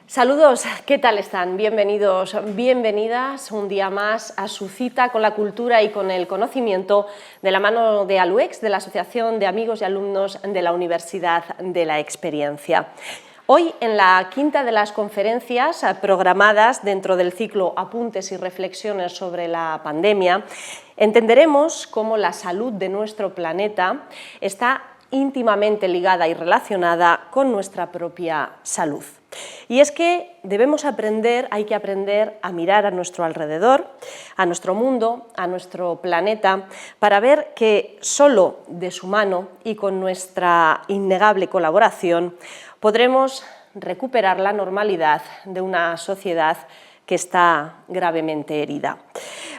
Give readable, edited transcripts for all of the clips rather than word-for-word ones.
Saludos, ¿qué tal están? Bienvenidos, bienvenidas un día más a su cita con la cultura y con el conocimiento de la mano de ALUEX, de la Asociación de Amigos y Alumnos de la Universidad de la Experiencia. Hoy, en la quinta de las conferencias programadas dentro del ciclo Apuntes y reflexiones sobre la pandemia, entenderemos cómo la salud de nuestro planeta está íntimamente ligada y relacionada con nuestra propia salud. Y es que debemos aprender, hay que aprender a mirar a nuestro alrededor, a nuestro mundo, a nuestro planeta, para ver que solo de su mano y con nuestra innegable colaboración podremos recuperar la normalidad de una sociedad que está gravemente herida.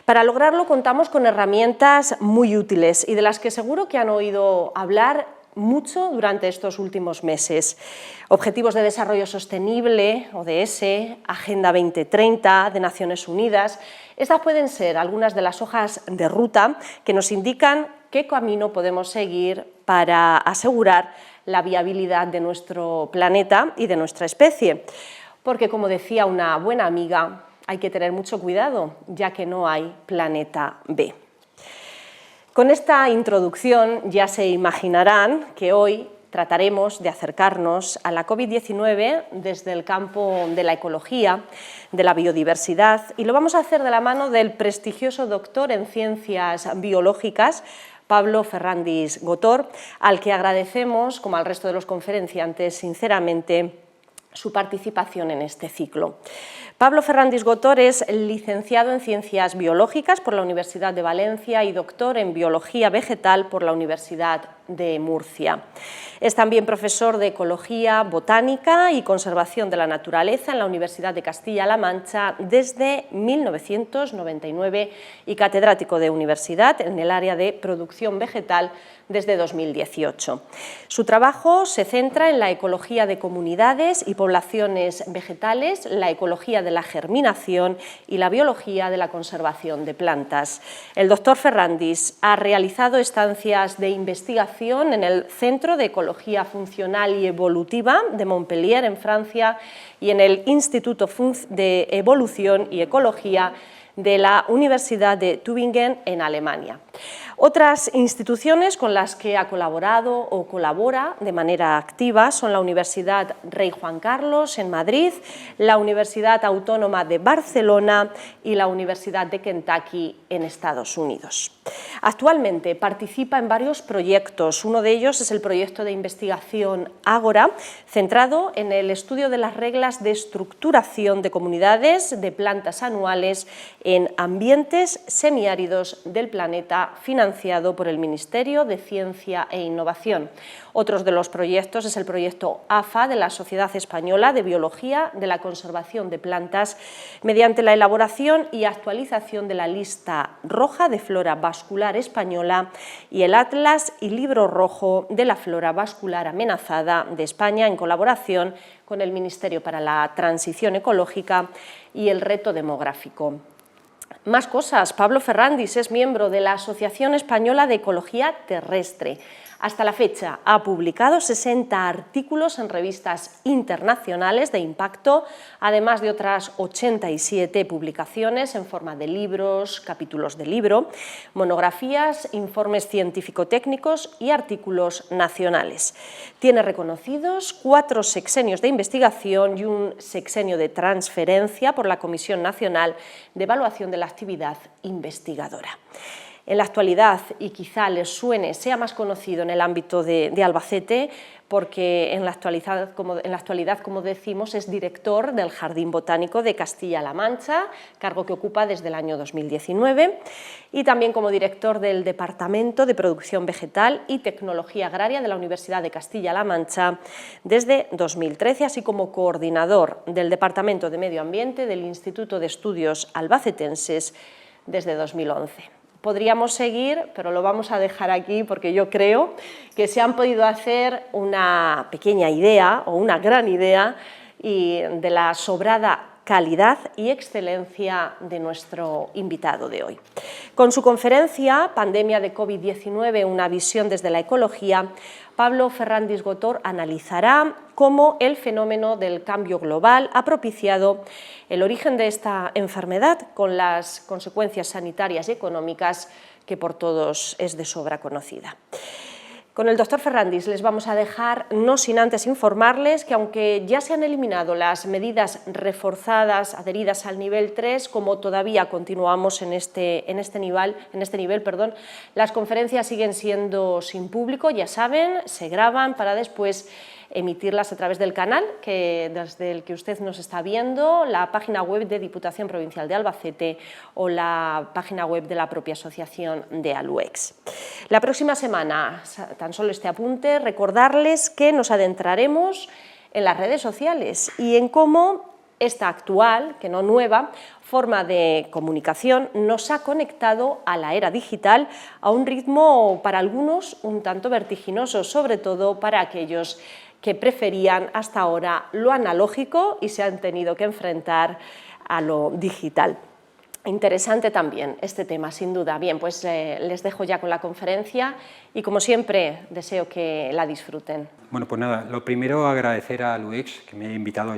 Para lograrlo contamos con herramientas muy útiles y de las que seguro que han oído hablar mucho durante estos últimos meses. Objetivos de Desarrollo Sostenible, ODS, Agenda 2030 de Naciones Unidas. Estas pueden ser algunas de las hojas de ruta que nos indican qué camino podemos seguir para asegurar la viabilidad de nuestro planeta y de nuestra especie. Porque, como decía una buena amiga, hay que tener mucho cuidado, ya que no hay planeta B. Con esta introducción ya se imaginarán que hoy trataremos de acercarnos a la COVID-19 desde el campo de la ecología, de la biodiversidad, y lo vamos a hacer de la mano del prestigioso doctor en Ciencias Biológicas, Pablo Ferrandis Gotor, al que agradecemos, como al resto de los conferenciantes, sinceramente, su participación en este ciclo. Pablo Ferrandis Gotor es licenciado en Ciencias Biológicas por la Universidad de Valencia y doctor en Biología Vegetal por la Universidad de Murcia. Es también profesor de Ecología, Botánica y Conservación de la Naturaleza en la Universidad de Castilla-La Mancha desde 1999 y catedrático de universidad en el área de Producción Vegetal desde 2018. Su trabajo se centra en la ecología de comunidades y poblaciones vegetales, la ecología de la germinación y la biología de la conservación de plantas. El doctor Ferrandis ha realizado estancias de investigación en el Centro de Ecología Funcional y Evolutiva de Montpellier, en Francia, y en el Instituto de Evolución y Ecología de la Universidad de Tübingen, en Alemania. Otras instituciones con las que ha colaborado o colabora de manera activa son la Universidad Rey Juan Carlos en Madrid, la Universidad Autónoma de Barcelona y la Universidad de Kentucky en Estados Unidos. Actualmente participa en varios proyectos. Uno de ellos es el proyecto de investigación Ágora, centrado en el estudio de las reglas de estructuración de comunidades de plantas anuales en ambientes semiáridos del planeta, financiado por el Ministerio de Ciencia e Innovación. Otro de los proyectos es el proyecto AFA de la Sociedad Española de Biología de la Conservación de Plantas, mediante la elaboración y actualización de la lista roja de flora vascular española y el Atlas y Libro Rojo de la Flora Vascular Amenazada de España, en colaboración con el Ministerio para la Transición Ecológica y el Reto Demográfico. Más cosas. Pablo Ferrandis es miembro de la Asociación Española de Ecología Terrestre. Hasta la fecha ha publicado 60 artículos en revistas internacionales de impacto, además de otras 87 publicaciones en forma de libros, capítulos de libro, monografías, informes científico-técnicos y artículos nacionales. Tiene reconocidos 4 sexenios de investigación y un sexenio de transferencia por la Comisión Nacional de Evaluación de la Actividad Investigadora. En la actualidad, y quizá les suene, sea más conocido en el ámbito de Albacete, porque en la actualidad, como decimos, es director del Jardín Botánico de Castilla-La Mancha, cargo que ocupa desde el año 2019, y también como director del Departamento de Producción Vegetal y Tecnología Agraria de la Universidad de Castilla-La Mancha desde 2013, así como coordinador del Departamento de Medio Ambiente del Instituto de Estudios Albacetenses desde 2011. Podríamos seguir, pero lo vamos a dejar aquí porque yo creo que se han podido hacer una pequeña idea o una gran idea y de la sobrada calidad y excelencia de nuestro invitado de hoy. Con su conferencia Pandemia de COVID-19, una visión desde la ecología, Pablo Ferrandis Gotor analizará cómo el fenómeno del cambio global ha propiciado el origen de esta enfermedad con las consecuencias sanitarias y económicas que por todos es de sobra conocida. Con el doctor Ferrandis les vamos a dejar, no sin antes informarles que aunque ya se han eliminado las medidas reforzadas adheridas al nivel 3, como todavía continuamos en este nivel, las conferencias siguen siendo sin público, ya saben, se graban para después emitirlas a través del canal desde el que usted nos está viendo, la página web de Diputación Provincial de Albacete o la página web de la propia Asociación de ALUEX. La próxima semana, tan solo este apunte, recordarles que nos adentraremos en las redes sociales y en cómo esta actual, que no nueva, forma de comunicación nos ha conectado a la era digital a un ritmo para algunos un tanto vertiginoso, sobre todo para aquellos que preferían hasta ahora lo analógico y se han tenido que enfrentar a lo digital. Interesante también este tema, sin duda. Bien, pues les dejo ya con la conferencia y, como siempre, deseo que la disfruten. Bueno, pues nada, lo primero agradecer a ALUEX que me haya invitado a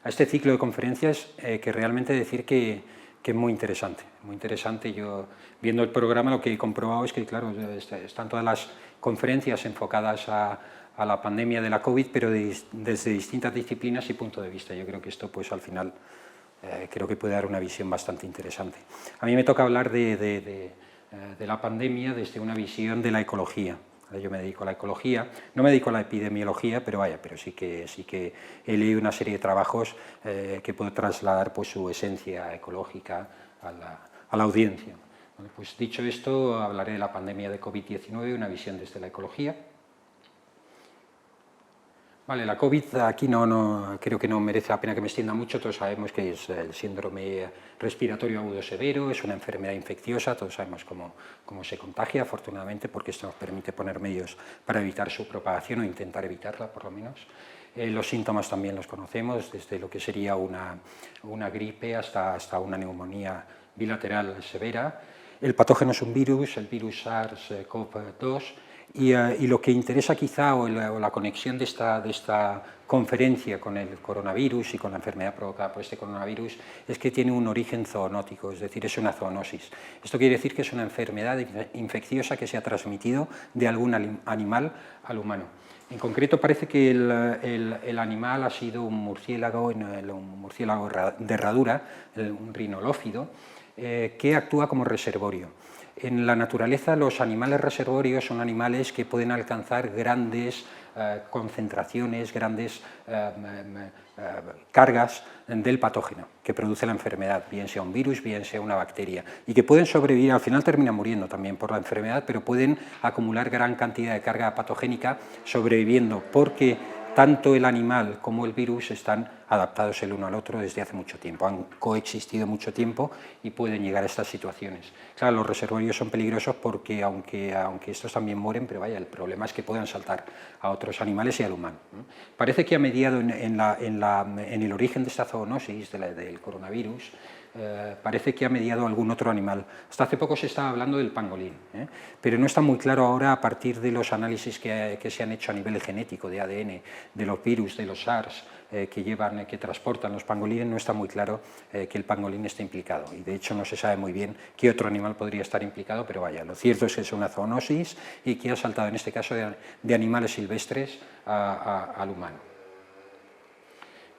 este ciclo de conferencias, que realmente decir que es muy interesante. Muy interesante. Yo, viendo el programa, lo que he comprobado es que, claro, están todas las conferencias enfocadas a la pandemia de la COVID, pero desde distintas disciplinas y puntos de vista. Yo creo que esto, pues al final, creo que puede dar una visión bastante interesante. A mí me toca hablar de la pandemia desde una visión de la ecología. Yo me dedico a la ecología, no me dedico a la epidemiología, pero sí que he leído una serie de trabajos que puedo trasladar pues, su esencia ecológica a la audiencia. Bueno, pues dicho esto, hablaré de la pandemia de COVID-19, una visión desde la ecología. Vale, la COVID aquí creo que no merece la pena que me extienda mucho. Todos sabemos que es el síndrome respiratorio agudo severo, es una enfermedad infecciosa, todos sabemos cómo se contagia, afortunadamente, porque esto nos permite poner medios para evitar su propagación o intentar evitarla, por lo menos. Los síntomas también los conocemos, desde lo que sería una gripe hasta una neumonía bilateral severa. El patógeno es un virus, el virus SARS-CoV-2, y lo que interesa quizá, o la conexión de esta conferencia con el coronavirus y con la enfermedad provocada por este coronavirus, es que tiene un origen zoonótico, es decir, es una zoonosis. Esto quiere decir que es una enfermedad infecciosa que se ha transmitido de algún animal al humano. En concreto, parece que el animal ha sido un murciélago de herradura, un rinolofido, que actúa como reservorio. En la naturaleza, los animales reservorios son animales que pueden alcanzar grandes concentraciones, grandes cargas del patógeno que produce la enfermedad, bien sea un virus, bien sea una bacteria, y que pueden sobrevivir, al final terminan muriendo también por la enfermedad, pero pueden acumular gran cantidad de carga patogénica sobreviviendo, porque tanto el animal como el virus están adaptados el uno al otro desde hace mucho tiempo, han coexistido mucho tiempo y pueden llegar a estas situaciones. Claro, los reservorios son peligrosos porque aunque estos también mueren, pero vaya, el problema es que puedan saltar a otros animales y al humano. Parece que ha mediado en el origen de esta zoonosis, del coronavirus, parece que ha mediado algún otro animal. Hasta hace poco se estaba hablando del pangolín, pero no está muy claro ahora, a partir de los análisis que se han hecho a nivel genético de ADN, de los virus, de los SARS, que transportan los pangolines, no está muy claro que el pangolín esté implicado, y de hecho no se sabe muy bien qué otro animal podría estar implicado, pero vaya, lo cierto es que es una zoonosis y que ha saltado en este caso de animales silvestres al humano.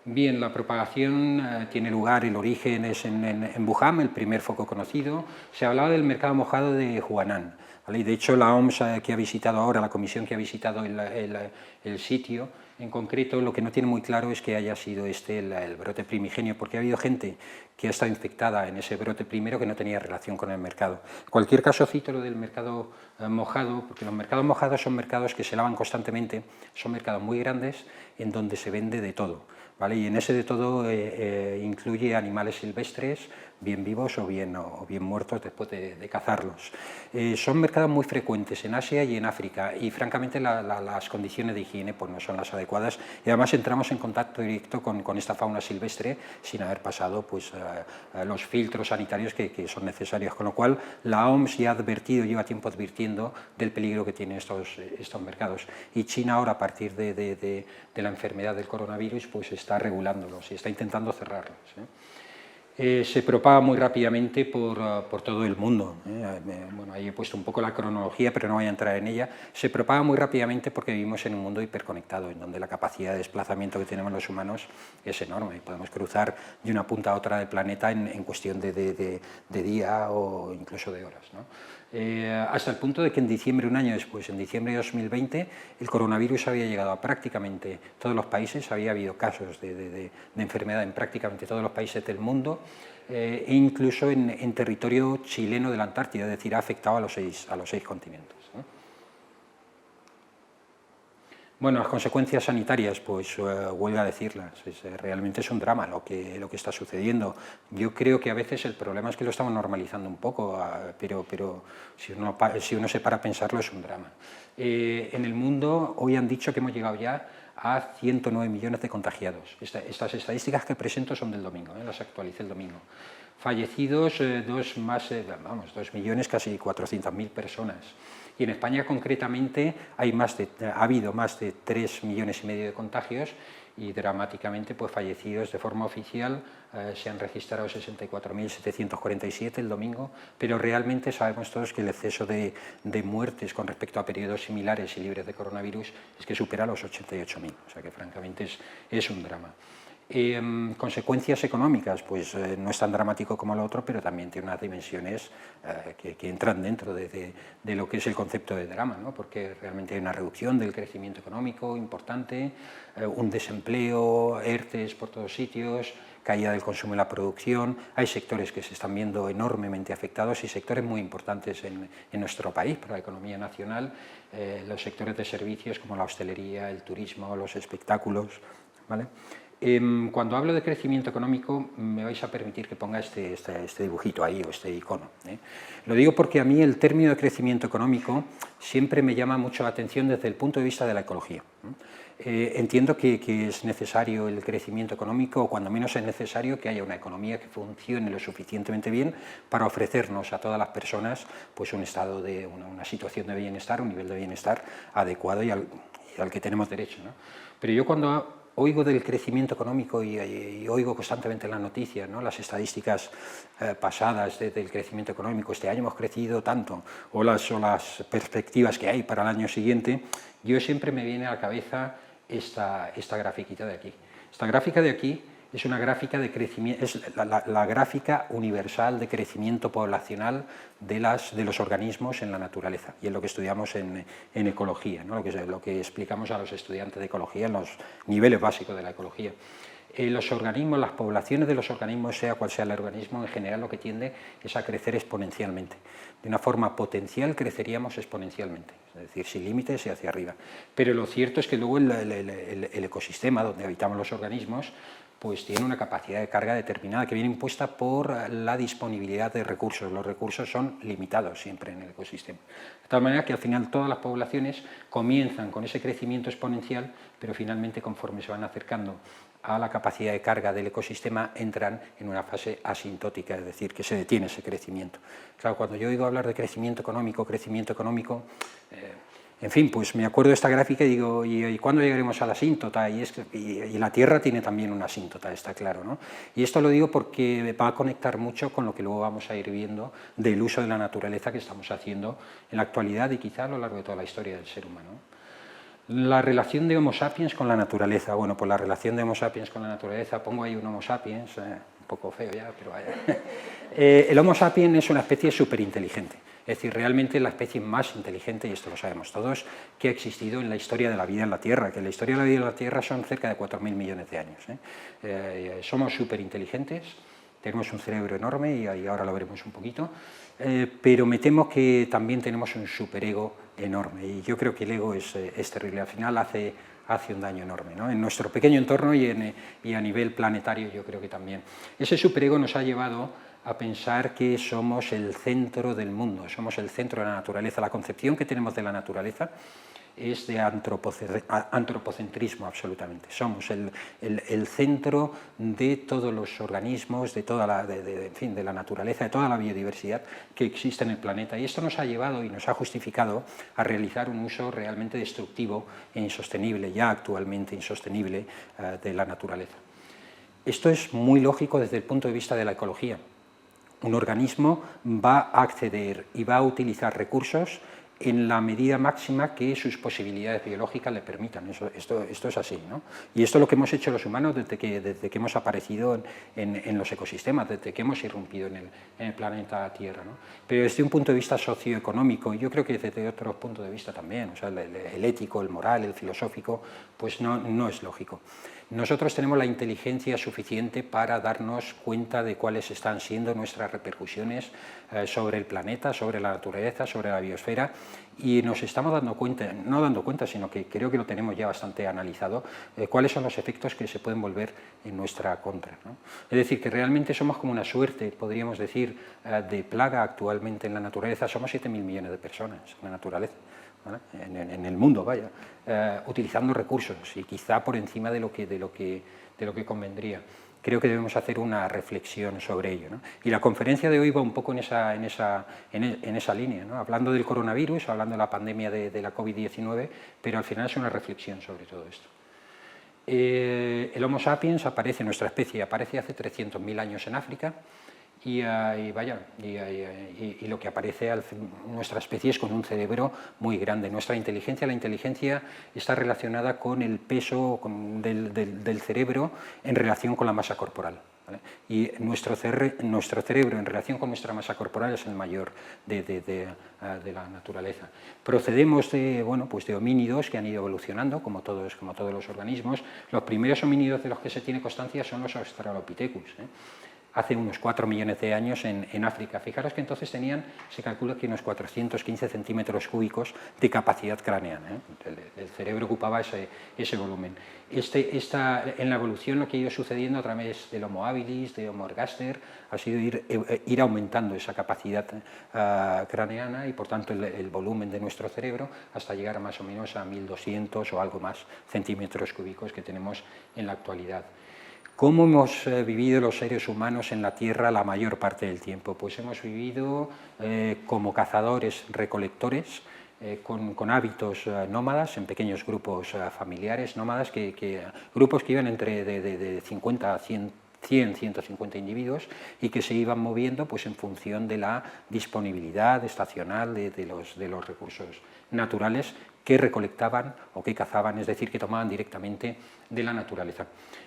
Bien, la propagación tiene lugar, el origen es en Wuhan, el primer foco conocido. Se hablaba del mercado mojado de Huanan, ¿vale? Y de hecho la OMS que ha visitado ahora, la comisión que ha visitado el sitio, en concreto lo que no tiene muy claro es que haya sido el brote primigenio, porque ha habido gente que ha estado infectada en ese brote primero que no tenía relación con el mercado. En cualquier caso, cito lo del mercado mojado, porque los mercados mojados son mercados que se lavan constantemente, son mercados muy grandes en donde se vende de todo. ¿vale? Y en ese de todo incluye animales silvestres, bien vivos o bien muertos después de cazarlos. Son mercados muy frecuentes en Asia y en África y francamente las condiciones de higiene pues, no son las adecuadas y además entramos en contacto directo con esta fauna silvestre sin haber pasado pues, los filtros sanitarios que son necesarios, con lo cual la OMS ya ha advertido, lleva tiempo advirtiendo del peligro que tienen estos mercados y China ahora a partir de la enfermedad del coronavirus pues está regulándolos y está intentando cerrarlos. Se propaga muy rápidamente por todo el mundo. Bueno, ahí he puesto un poco la cronología, pero no voy a entrar en ella. Se propaga muy rápidamente porque vivimos en un mundo hiperconectado, en donde la capacidad de desplazamiento que tenemos los humanos es enorme. Podemos cruzar de una punta a otra del planeta en cuestión de día o incluso de horas, ¿no? Hasta el punto de que en diciembre, un año después, en diciembre de 2020, el coronavirus había llegado a prácticamente todos los países, había habido casos de enfermedad en prácticamente todos los países del mundo, e incluso en territorio chileno de la Antártida, es decir, ha afectado a los seis continentes, ¿no? Bueno, las consecuencias sanitarias, pues vuelvo a decirlas, realmente es un drama lo que está sucediendo. Yo creo que a veces el problema es que lo estamos normalizando un poco, pero si uno se para a pensarlo es un drama. En el mundo hoy han dicho que hemos llegado ya a 109 millones de contagiados. Estas estadísticas que presento son del domingo, las actualicé el domingo. Fallecidos, 2 millones, casi 400.000 personas. Y en España concretamente ha habido más de 3,5 millones de contagios y dramáticamente pues, fallecidos de forma oficial se han registrado 64.747 el domingo, pero realmente sabemos todos que el exceso de muertes con respecto a periodos similares y libres de coronavirus es que supera los 88.000, o sea que francamente es un drama. Consecuencias económicas, pues no es tan dramático como lo otro, pero también tiene unas dimensiones que entran dentro de lo que es el concepto de drama, ¿no? Porque realmente hay una reducción del crecimiento económico importante, un desempleo, ERTEs por todos sitios, caída del consumo y la producción, hay sectores que se están viendo enormemente afectados y sectores muy importantes en nuestro país para la economía nacional, los sectores de servicios como la hostelería, el turismo, los espectáculos, ¿vale? Cuando hablo de crecimiento económico, me vais a permitir que ponga este dibujito ahí o este icono. Lo digo porque a mí el término de crecimiento económico siempre me llama mucho la atención desde el punto de vista de la ecología. Entiendo que es necesario el crecimiento económico, o cuando menos es necesario que haya una economía que funcione lo suficientemente bien para ofrecernos a todas las personas pues, un estado de una situación de bienestar, un nivel de bienestar adecuado y al que tenemos derecho, ¿no? Pero yo cuando oigo del crecimiento económico y oigo constantemente en las noticias, ¿no? Las estadísticas pasadas del crecimiento económico, este año hemos crecido tanto, o las perspectivas que hay para el año siguiente, yo siempre me viene a la cabeza esta grafiquita de aquí. Esta gráfica de aquí es una gráfica de crecimiento, es la gráfica universal de crecimiento poblacional de los organismos en la naturaleza, y es lo que estudiamos en ecología, ¿no? lo que explicamos a los estudiantes de ecología en los niveles básicos de la ecología. Los organismos, las poblaciones de los organismos, sea cual sea el organismo, en general lo que tiende es a crecer exponencialmente. De una forma potencial creceríamos exponencialmente, es decir, sin límites y hacia arriba. Pero lo cierto es que luego el ecosistema donde habitamos los organismos pues tiene una capacidad de carga determinada que viene impuesta por la disponibilidad de recursos. Los recursos son limitados siempre en el ecosistema. De tal manera que al final todas las poblaciones comienzan con ese crecimiento exponencial, pero finalmente conforme se van acercando a la capacidad de carga del ecosistema entran en una fase asintótica, es decir, que se detiene ese crecimiento. Claro, cuando yo oigo hablar de crecimiento económico, en fin, pues me acuerdo de esta gráfica y digo, ¿y cuándo llegaremos a la asíntota? Y la Tierra tiene también una asíntota, está claro, ¿no? Y esto lo digo porque va a conectar mucho con lo que luego vamos a ir viendo del uso de la naturaleza que estamos haciendo en la actualidad y quizá a lo largo de toda la historia del ser humano. La relación de Homo sapiens con la naturaleza. Bueno, pues la relación de Homo sapiens con la naturaleza, pongo ahí un Homo sapiens, un poco feo ya, pero vaya. El Homo sapiens es una especie superinteligente. Es decir, realmente la especie más inteligente, y esto lo sabemos todos, que ha existido en la historia de la vida en la Tierra, que en la historia de la vida en la Tierra son cerca de 4.000 millones de años. Somos superinteligentes, tenemos un cerebro enorme, y ahora lo veremos un poquito, pero me temo que también tenemos un superego enorme, y yo creo que el ego es terrible. Al final hace hace un daño enorme, ¿no? En nuestro pequeño entorno y a nivel planetario yo creo que también. Ese superego nos ha llevado a pensar que somos el centro del mundo, somos el centro de la naturaleza. La concepción que tenemos de la naturaleza es de antropocentrismo absolutamente. Somos el centro de todos los organismos, de toda de la naturaleza, de toda la biodiversidad que existe en el planeta. Y esto nos ha llevado y nos ha justificado a realizar un uso realmente destructivo e insostenible, ya actualmente insostenible, de la naturaleza. Esto es muy lógico desde el punto de vista de la ecología. Un organismo va a acceder y va a utilizar recursos en la medida máxima que sus posibilidades biológicas le permitan. Esto es así, ¿no? Y esto es lo que hemos hecho los humanos desde que hemos aparecido en los ecosistemas, desde que hemos irrumpido en el planeta Tierra, ¿no? Pero desde un punto de vista socioeconómico, y yo creo que desde otros puntos de vista también, o sea, el ético, el moral, el filosófico, pues no es lógico. Nosotros tenemos la inteligencia suficiente para darnos cuenta de cuáles están siendo nuestras repercusiones sobre el planeta, sobre la naturaleza, sobre la biosfera, y nos estamos dando cuenta, no dando cuenta, sino que creo que lo tenemos ya bastante analizado, cuáles son los efectos que se pueden volver en nuestra contra, ¿no? Es decir, que realmente somos como una suerte, podríamos decir, de plaga actualmente en la naturaleza. Somos 7.000 millones de personas en la naturaleza, ¿vale? En el mundo, vaya, utilizando recursos y quizá por encima de lo que convendría. Creo que debemos hacer una reflexión sobre ello, ¿no? Y la conferencia de hoy va un poco en esa línea, ¿no? Hablando del coronavirus, hablando de la pandemia de la COVID-19, pero al final es una reflexión sobre todo esto. El Homo sapiens aparece, nuestra especie aparece hace 300.000 años en África, y lo que aparece nuestra especie es con un cerebro muy grande. Nuestra inteligencia, la inteligencia está relacionada con el peso del cerebro en relación con la masa corporal, ¿vale? Y nuestro cerebro en relación con nuestra masa corporal es el mayor de la naturaleza. Procedemos de homínidos que han ido evolucionando, como todos los organismos. Los primeros homínidos de los que se tiene constancia son los Australopithecus, hace unos 4 millones de años en África. Fijaros que entonces se calcula que unos 415 centímetros cúbicos de capacidad craneana, El cerebro ocupaba ese volumen. En la evolución lo que ha ido sucediendo a través del Homo habilis, de Homo ergaster, ha sido ir aumentando esa capacidad craneana y por tanto el volumen de nuestro cerebro hasta llegar más o menos a 1.200 o algo más centímetros cúbicos que tenemos en la actualidad. ¿Cómo hemos vivido los seres humanos en la Tierra la mayor parte del tiempo? Pues hemos vivido como cazadores-recolectores, con hábitos nómadas, en pequeños grupos familiares nómadas, grupos que iban entre de 50 a 100, 150 individuos y que se iban moviendo pues, en función de la disponibilidad estacional de los recursos naturales que recolectaban o que cazaban, es decir, que tomaban directamente de la naturaleza.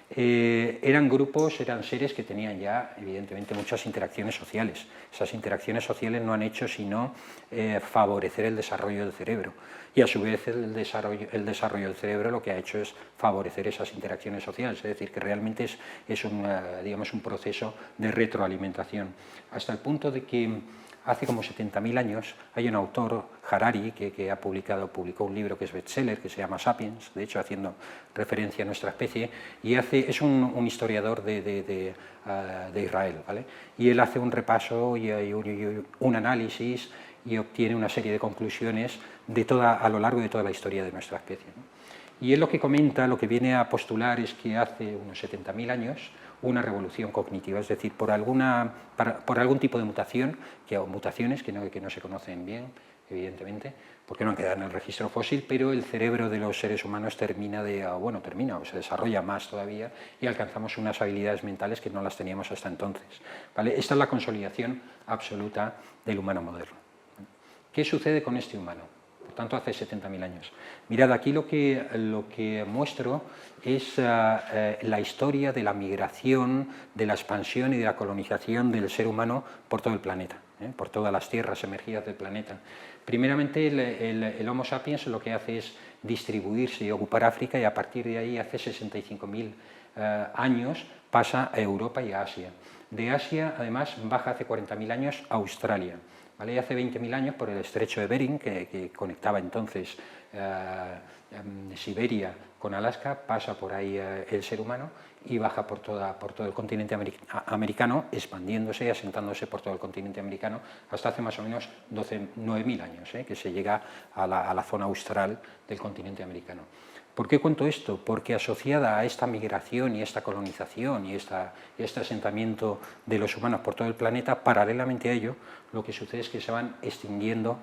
Eran grupos, eran seres que tenían ya, evidentemente, muchas interacciones sociales. Esas interacciones sociales no han hecho sino favorecer el desarrollo del cerebro. Y a su vez el desarrollo del cerebro lo que ha hecho es favorecer esas interacciones sociales, es decir, que realmente es un proceso de retroalimentación. Hasta el punto de que hace como 70.000 años hay un autor, Harari, que publicó un libro que es bestseller, que se llama Sapiens, de hecho haciendo referencia a nuestra especie, y es un historiador de Israel, ¿vale? Y él hace un repaso y un análisis y obtiene una serie de conclusiones a lo largo de toda la historia de nuestra especie, ¿no? Y él lo que comenta, lo que viene a postular es que hace unos 70.000 años una revolución cognitiva, es decir, por algún tipo de mutación, mutaciones que no se conocen bien, evidentemente, porque no han quedado en el registro fósil, pero el cerebro de los seres humanos termina o se desarrolla más todavía y alcanzamos unas habilidades mentales que no las teníamos hasta entonces, ¿vale? Esta es la consolidación absoluta del humano moderno. ¿Qué sucede con este humano? Por tanto, hace 70.000 años. Mirad, aquí lo que muestro es la historia de la migración, de la expansión y de la colonización del ser humano por todo el planeta, por todas las tierras emergidas del planeta. Primeramente, el Homo sapiens lo que hace es distribuirse y ocupar África, y a partir de ahí, hace 65.000 años, pasa a Europa y a Asia. De Asia, además, baja hace 40.000 años a Australia, ¿vale? Y hace 20.000 años, por el estrecho de Bering, que conectaba entonces Siberia con Alaska, pasa por ahí el ser humano y baja por todo el continente americano, expandiéndose y asentándose por todo el continente americano hasta hace más o menos 9.000 años, que se llega a la zona austral del continente americano. ¿Por qué cuento esto? Porque asociada a esta migración y esta colonización y este asentamiento de los humanos por todo el planeta, paralelamente a ello, lo que sucede es que se van extinguiendo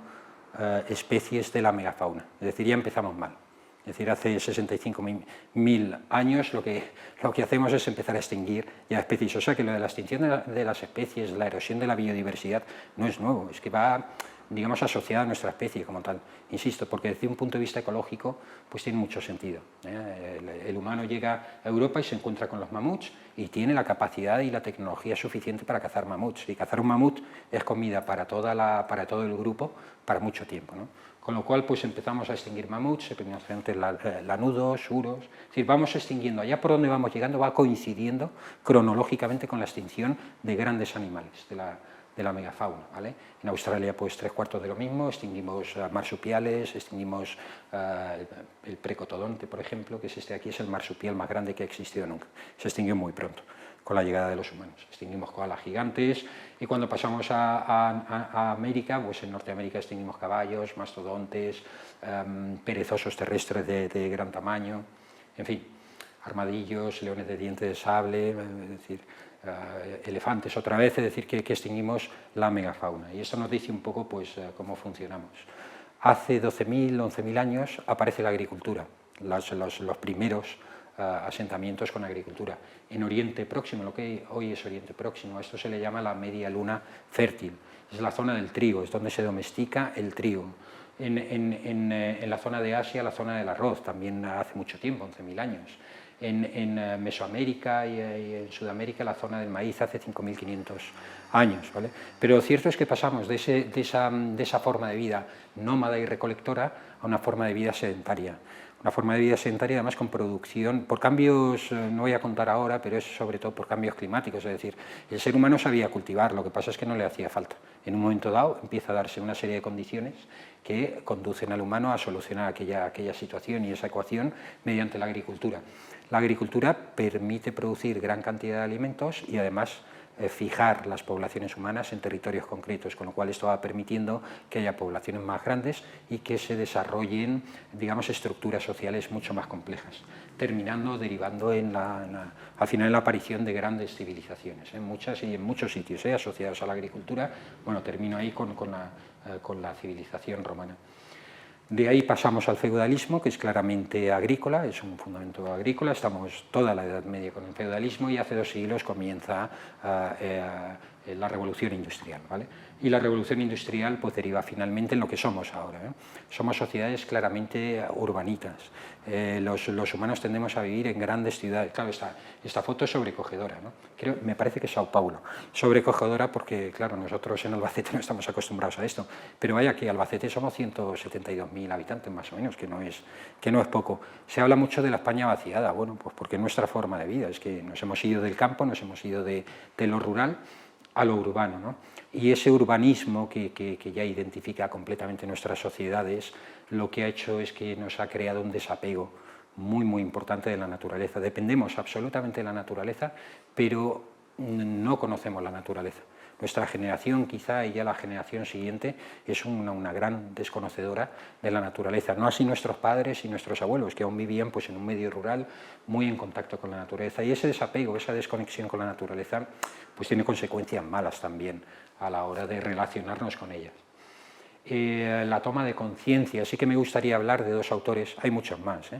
especies de la megafauna. Es decir, ya empezamos mal. Es decir, hace 65.000 años lo que hacemos es empezar a extinguir ya especies. O sea que lo de la extinción de las especies, la erosión de la biodiversidad, no es nuevo, es que va, digamos, asociada a nuestra especie como tal. Insisto, porque desde un punto de vista ecológico pues tiene mucho sentido. El humano llega a Europa y se encuentra con los mamuts y tiene la capacidad y la tecnología suficiente para cazar mamuts. Y cazar un mamut es comida para todo el grupo para mucho tiempo, ¿no? Con lo cual pues empezamos a extinguir mamuts, especialmente lanudos, uros. Es decir, vamos extinguiendo, allá por donde vamos llegando va coincidiendo cronológicamente con la extinción de grandes animales de la megafauna, ¿vale? En Australia pues 3/4 de lo mismo, extinguimos marsupiales, extinguimos el precotodonte, por ejemplo, que es este aquí, es el marsupial más grande que ha existido nunca, se extinguió muy pronto con la llegada de los humanos. Extinguimos koalas gigantes y cuando pasamos a América, pues en Norteamérica extinguimos caballos, mastodontes, perezosos terrestres de gran tamaño, en fin, armadillos, leones de dientes de sable, es decir, elefantes otra vez, es decir, que extinguimos la megafauna. Y eso nos dice un poco pues, cómo funcionamos. Hace 12.000, 11.000 años aparece la agricultura, los primeros asentamientos con agricultura. En Oriente Próximo, lo que hoy es Oriente Próximo, a esto se le llama la media luna fértil. Es la zona del trigo, es donde se domestica el trigo. En la zona de Asia, la zona del arroz, también hace mucho tiempo, 11.000 años. En Mesoamérica y en Sudamérica, la zona del maíz hace 5.500 años, ¿vale? Pero lo cierto es que pasamos de esa forma de vida nómada y recolectora a una forma de vida sedentaria. Una forma de vida sedentaria, además con producción, por cambios, no voy a contar ahora, pero es sobre todo por cambios climáticos, es decir, el ser humano sabía cultivar, lo que pasa es que no le hacía falta. En un momento dado empieza a darse una serie de condiciones que conducen al humano a solucionar aquella situación y esa ecuación mediante la agricultura. La agricultura permite producir gran cantidad de alimentos y además fijar las poblaciones humanas en territorios concretos, con lo cual esto va permitiendo que haya poblaciones más grandes y que se desarrollen, digamos, estructuras sociales mucho más complejas, derivando al final en la aparición de grandes civilizaciones, en muchas y en muchos sitios asociados a la agricultura. Bueno, termino ahí con la civilización romana. De ahí pasamos al feudalismo, que es claramente agrícola, es un fundamento agrícola, estamos toda la Edad Media con el feudalismo y hace 2 siglos comienza la revolución industrial, ¿vale? Y la revolución industrial pues deriva finalmente en lo que somos ahora, ¿eh? Somos sociedades claramente urbanitas, los humanos tendemos a vivir en grandes ciudades. Claro, esta foto es sobrecogedora, ¿no? Me parece que es Sao Paulo, sobrecogedora porque, claro, nosotros en Albacete no estamos acostumbrados a esto, pero vaya que Albacete somos 172.000 habitantes más o menos, que no es poco. Se habla mucho de la España vaciada, bueno, pues porque es nuestra forma de vida, es que nos hemos ido del campo, nos hemos ido de lo rural a lo urbano, ¿no? Y ese urbanismo que ya identifica completamente nuestras sociedades, lo que ha hecho es que nos ha creado un desapego muy, muy importante de la naturaleza. Dependemos absolutamente de la naturaleza, pero no conocemos la naturaleza. Nuestra generación, quizá, y ya la generación siguiente, es una gran desconocedora de la naturaleza. No así nuestros padres y nuestros abuelos, que aún vivían pues, en un medio rural muy en contacto con la naturaleza. Y ese desapego, esa desconexión con la naturaleza, pues tiene consecuencias malas también a la hora de relacionarnos con ellas. La toma de conciencia, sí que me gustaría hablar de 2 autores, hay muchos más,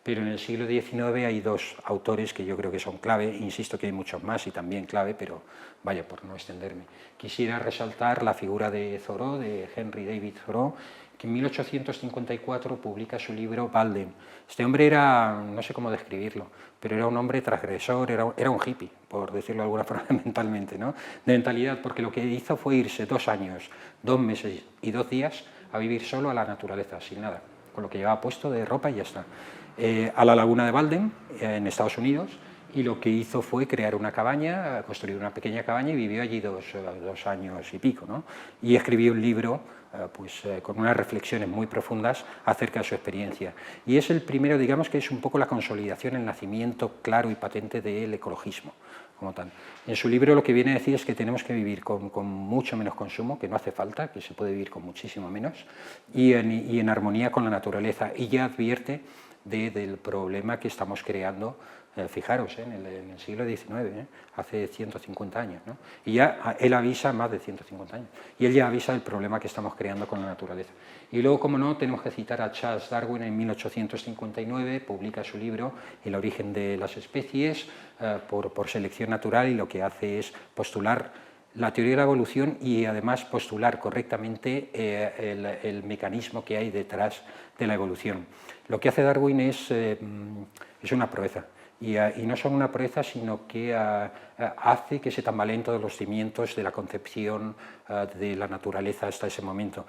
pero en el siglo XIX hay 2 autores que yo creo que son clave, insisto que hay muchos más y también clave, pero vaya, por no extenderme. Quisiera resaltar la figura de Thoreau, de Henry David Thoreau, que en 1854 publica su libro Walden. Este hombre era, no sé cómo describirlo, pero era un hombre transgresor, era un hippie, por decirlo de alguna forma mentalmente, ¿no? De mentalidad, porque lo que hizo fue irse 2 años, 2 meses y 2 días a vivir solo a la naturaleza, sin nada, con lo que llevaba puesto de ropa y ya está. A la laguna de Walden, en Estados Unidos, y lo que hizo fue crear una cabaña, construir una pequeña cabaña y vivió allí dos años y pico, ¿no? Y escribió un libro con unas reflexiones muy profundas acerca de su experiencia. Y es el primero, digamos que es un poco la consolidación, el nacimiento claro y patente del ecologismo como tal. En su libro lo que viene a decir es que tenemos que vivir con mucho menos consumo, que no hace falta, que se puede vivir con muchísimo menos, y en armonía con la naturaleza. Y ya advierte del problema que estamos creando, fijaros, en el siglo XIX, hace 150 años, ¿no? Y ya él avisa, más de 150 años, y él ya avisa del problema que estamos creando con la naturaleza. Y luego, como no, tenemos que citar a Charles Darwin. En 1859 publica su libro El origen de las especies, por selección natural, y lo que hace es postular la teoría de la evolución y además postular correctamente el mecanismo que hay detrás de la evolución. Lo que hace Darwin es una proeza. Y no solo una proeza, sino que hace que se tambaleen todos los cimientos de la concepción de la naturaleza hasta ese momento.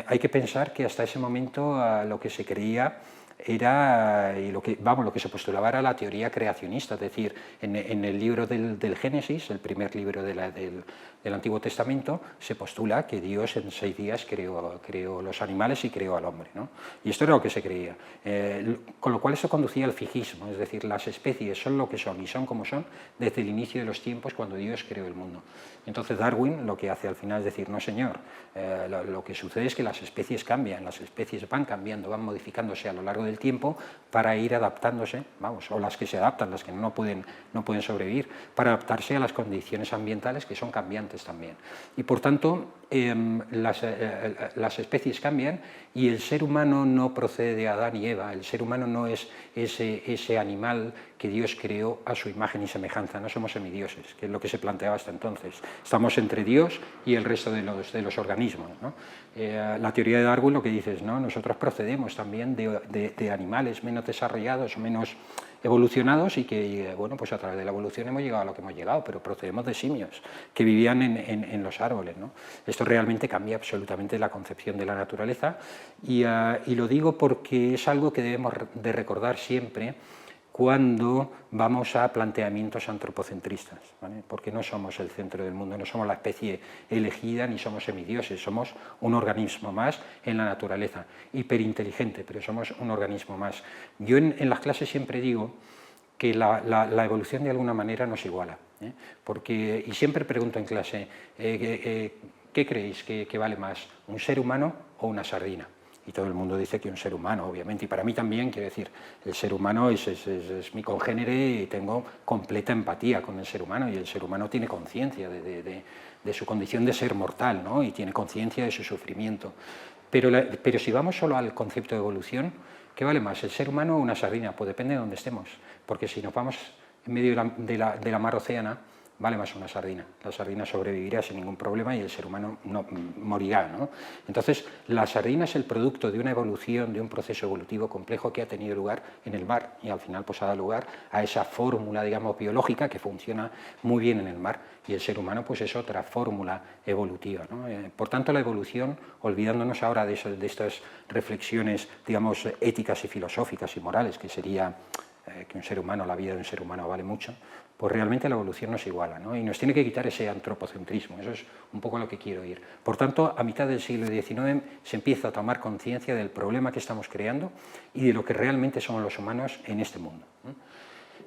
Hay que pensar que hasta ese momento lo que se creía era, y lo que se postulaba era la teoría creacionista, es decir, en el libro del Génesis, el primer libro del Antiguo Testamento, se postula que Dios en 6 días creó los animales y creó al hombre, ¿no? Y esto era lo que se creía, con lo cual eso conducía al fijismo, es decir, las especies son lo que son y son como son desde el inicio de los tiempos, cuando Dios creó el mundo. Entonces Darwin lo que hace al final es decir, no señor, lo que sucede es que las especies cambian, las especies van cambiando, van modificándose a lo largo del tiempo para ir adaptándose, o las que se adaptan, las que no pueden sobrevivir, para adaptarse a las condiciones ambientales que son cambiantes también. Y por tanto, las especies cambian y el ser humano no procede de Adán y Eva, el ser humano no es ese animal que Dios creó a su imagen y semejanza, no somos semidioses, que es lo que se planteaba hasta entonces. Estamos entre Dios y el resto de los organismos, ¿no? La teoría de Darwin lo que dice es, ¿no? Nosotros procedemos también de animales menos desarrollados o menos evolucionados y que, bueno, pues a través de la evolución hemos llegado a lo que hemos llegado, pero procedemos de simios que vivían en los árboles, ¿no? Esto realmente cambia absolutamente la concepción de la naturaleza y lo digo porque es algo que debemos de recordar siempre cuando vamos a planteamientos antropocentristas, ¿vale? Porque no somos el centro del mundo, no somos la especie elegida ni somos semidioses, somos un organismo más en la naturaleza, hiperinteligente, pero somos un organismo más. Yo en las clases siempre digo que la evolución de alguna manera nos iguala, y siempre pregunto en clase, ¿qué creéis que vale más, un ser humano o una sardina? Y todo el mundo dice que un ser humano, obviamente, y para mí también, quiero decir, el ser humano es mi congénere y tengo completa empatía con el ser humano, y el ser humano tiene conciencia de su condición de ser mortal, ¿no? Y tiene conciencia de su sufrimiento. Pero si vamos solo al concepto de evolución, ¿qué vale más, el ser humano o una sardina? Pues depende de dónde estemos, porque si nos vamos en medio de la mar Océana, vale más una sardina. La sardina sobrevivirá sin ningún problema y el ser humano no morirá, ¿no? Entonces, la sardina es el producto de una evolución, de un proceso evolutivo complejo que ha tenido lugar en el mar y al final pues ha dado lugar a esa fórmula, digamos, biológica que funciona muy bien en el mar, y el ser humano pues es otra fórmula evolutiva, ¿no? Por tanto, la evolución, olvidándonos ahora de estas reflexiones, digamos, éticas y filosóficas y morales, que sería que un ser humano, la vida de un ser humano vale mucho, pues realmente la evolución nos iguala, ¿no? Y nos tiene que quitar ese antropocentrismo, eso es un poco a lo que quiero ir. Por tanto, a mitad del siglo XIX se empieza a tomar conciencia del problema que estamos creando y de lo que realmente somos los humanos en este mundo.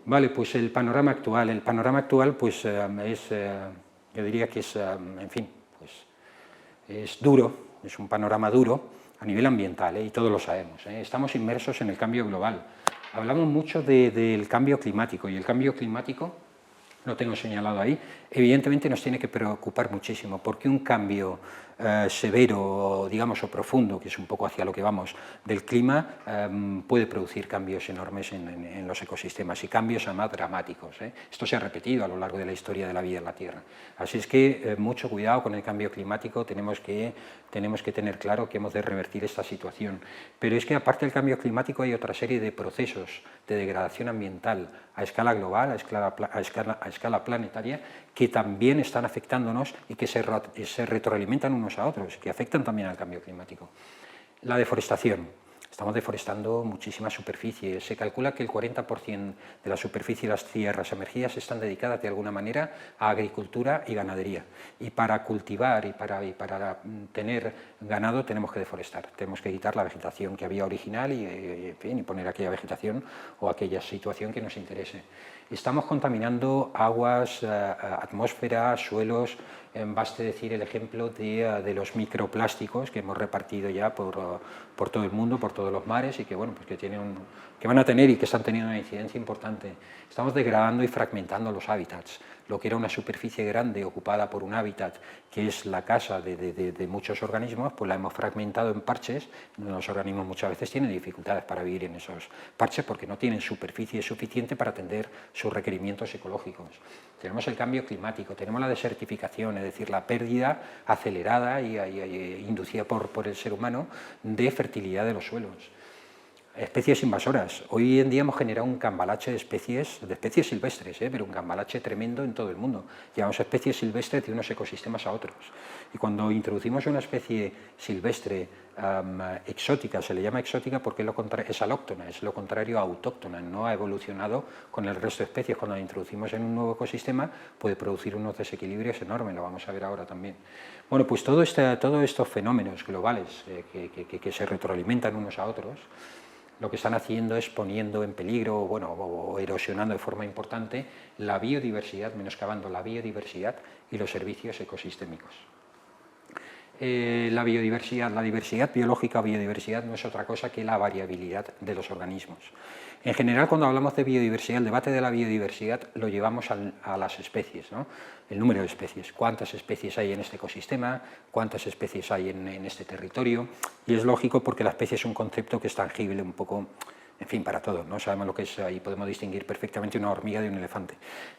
Vale, pues el panorama actual pues yo diría que es, en fin, pues es duro, es un panorama duro a nivel ambiental, y todos lo sabemos, estamos inmersos en el cambio global. Hablamos mucho del cambio climático, y el cambio climático, lo tengo señalado ahí, evidentemente nos tiene que preocupar muchísimo, porque un cambio severo, digamos, o profundo, que es un poco hacia lo que vamos, del clima, puede producir cambios enormes en los ecosistemas, y cambios además dramáticos, Esto se ha repetido a lo largo de la historia de la vida en la Tierra. Así es que mucho cuidado con el cambio climático, tenemos que tener claro que hemos de revertir esta situación. Pero es que aparte del cambio climático hay otra serie de procesos de degradación ambiental a escala global, a escala planetaria, que también están afectándonos y que se retroalimentan unos a otros, que afectan también al cambio climático. La deforestación. Estamos deforestando muchísima superficie. Se calcula que el 40% de la superficie de las tierras emergidas están dedicadas de alguna manera a agricultura y ganadería. Y para cultivar y para tener ganado tenemos que deforestar, tenemos que quitar la vegetación que había original y poner aquella vegetación o aquella situación que nos interese. Estamos contaminando aguas, atmósfera, suelos. Baste decir el ejemplo de los microplásticos que hemos repartido ya por todo el mundo, por todos los mares y que, bueno, pues que van a tener y que están teniendo una incidencia importante. Estamos degradando y fragmentando los hábitats. Lo que era una superficie grande ocupada por un hábitat que es la casa de muchos organismos, pues la hemos fragmentado en parches. Los organismos muchas veces tienen dificultades para vivir en esos parches porque no tienen superficie suficiente para atender sus requerimientos ecológicos. Tenemos el cambio climático, tenemos la desertificación, es decir, la pérdida acelerada y inducida por el ser humano de fertilidad de los suelos. Especies invasoras. Hoy en día hemos generado un cambalache de especies silvestres, pero un cambalache tremendo en todo el mundo. Llevamos especies silvestres de unos ecosistemas a otros. Y cuando introducimos una especie silvestre exótica, se le llama exótica porque es alóctona, es lo contrario a autóctona, no ha evolucionado con el resto de especies. Cuando la introducimos en un nuevo ecosistema puede producir unos desequilibrios enormes, lo vamos a ver ahora también. Bueno, pues todos estos fenómenos globales que se retroalimentan unos a otros, lo que están haciendo es poniendo en peligro o erosionando de forma importante la biodiversidad, menoscabando la biodiversidad y los servicios ecosistémicos. La diversidad biológica o biodiversidad no es otra cosa que la variabilidad de los organismos. En general, cuando hablamos de biodiversidad, el debate de la biodiversidad lo llevamos a las especies, ¿no? El número de especies, cuántas especies hay en este ecosistema, cuántas especies hay en este territorio, y es lógico porque la especie es un concepto que es tangible un poco, en fin, para todos, ¿no? Sabemos lo que es, ahí podemos distinguir perfectamente una hormiga de un elefante,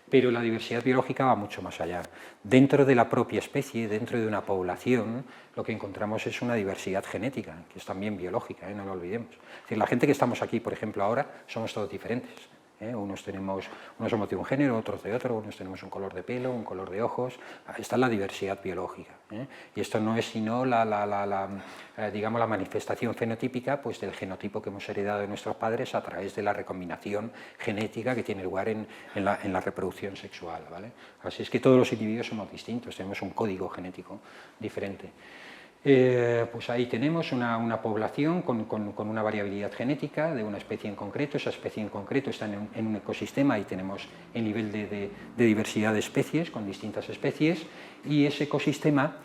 pero la diversidad biológica va mucho más allá. Dentro de la propia especie, dentro de una población, lo que encontramos es una diversidad genética, que es también biológica, no lo olvidemos. Es decir, la gente que estamos aquí, por ejemplo, ahora, somos todos diferentes. Unos somos de un género, otros de otro, unos tenemos un color de pelo, un color de ojos. Esta es la diversidad biológica. Y esto no es sino digamos, la manifestación fenotípica pues, del genotipo que hemos heredado de nuestros padres a través de la recombinación genética que tiene lugar en la reproducción sexual, ¿vale? Así es que todos los individuos somos distintos, tenemos un código genético diferente. Pues ahí tenemos una población con una variabilidad genética de una especie en concreto. Esa especie en concreto está en un ecosistema y tenemos el nivel de diversidad de especies con distintas especies, y ese ecosistema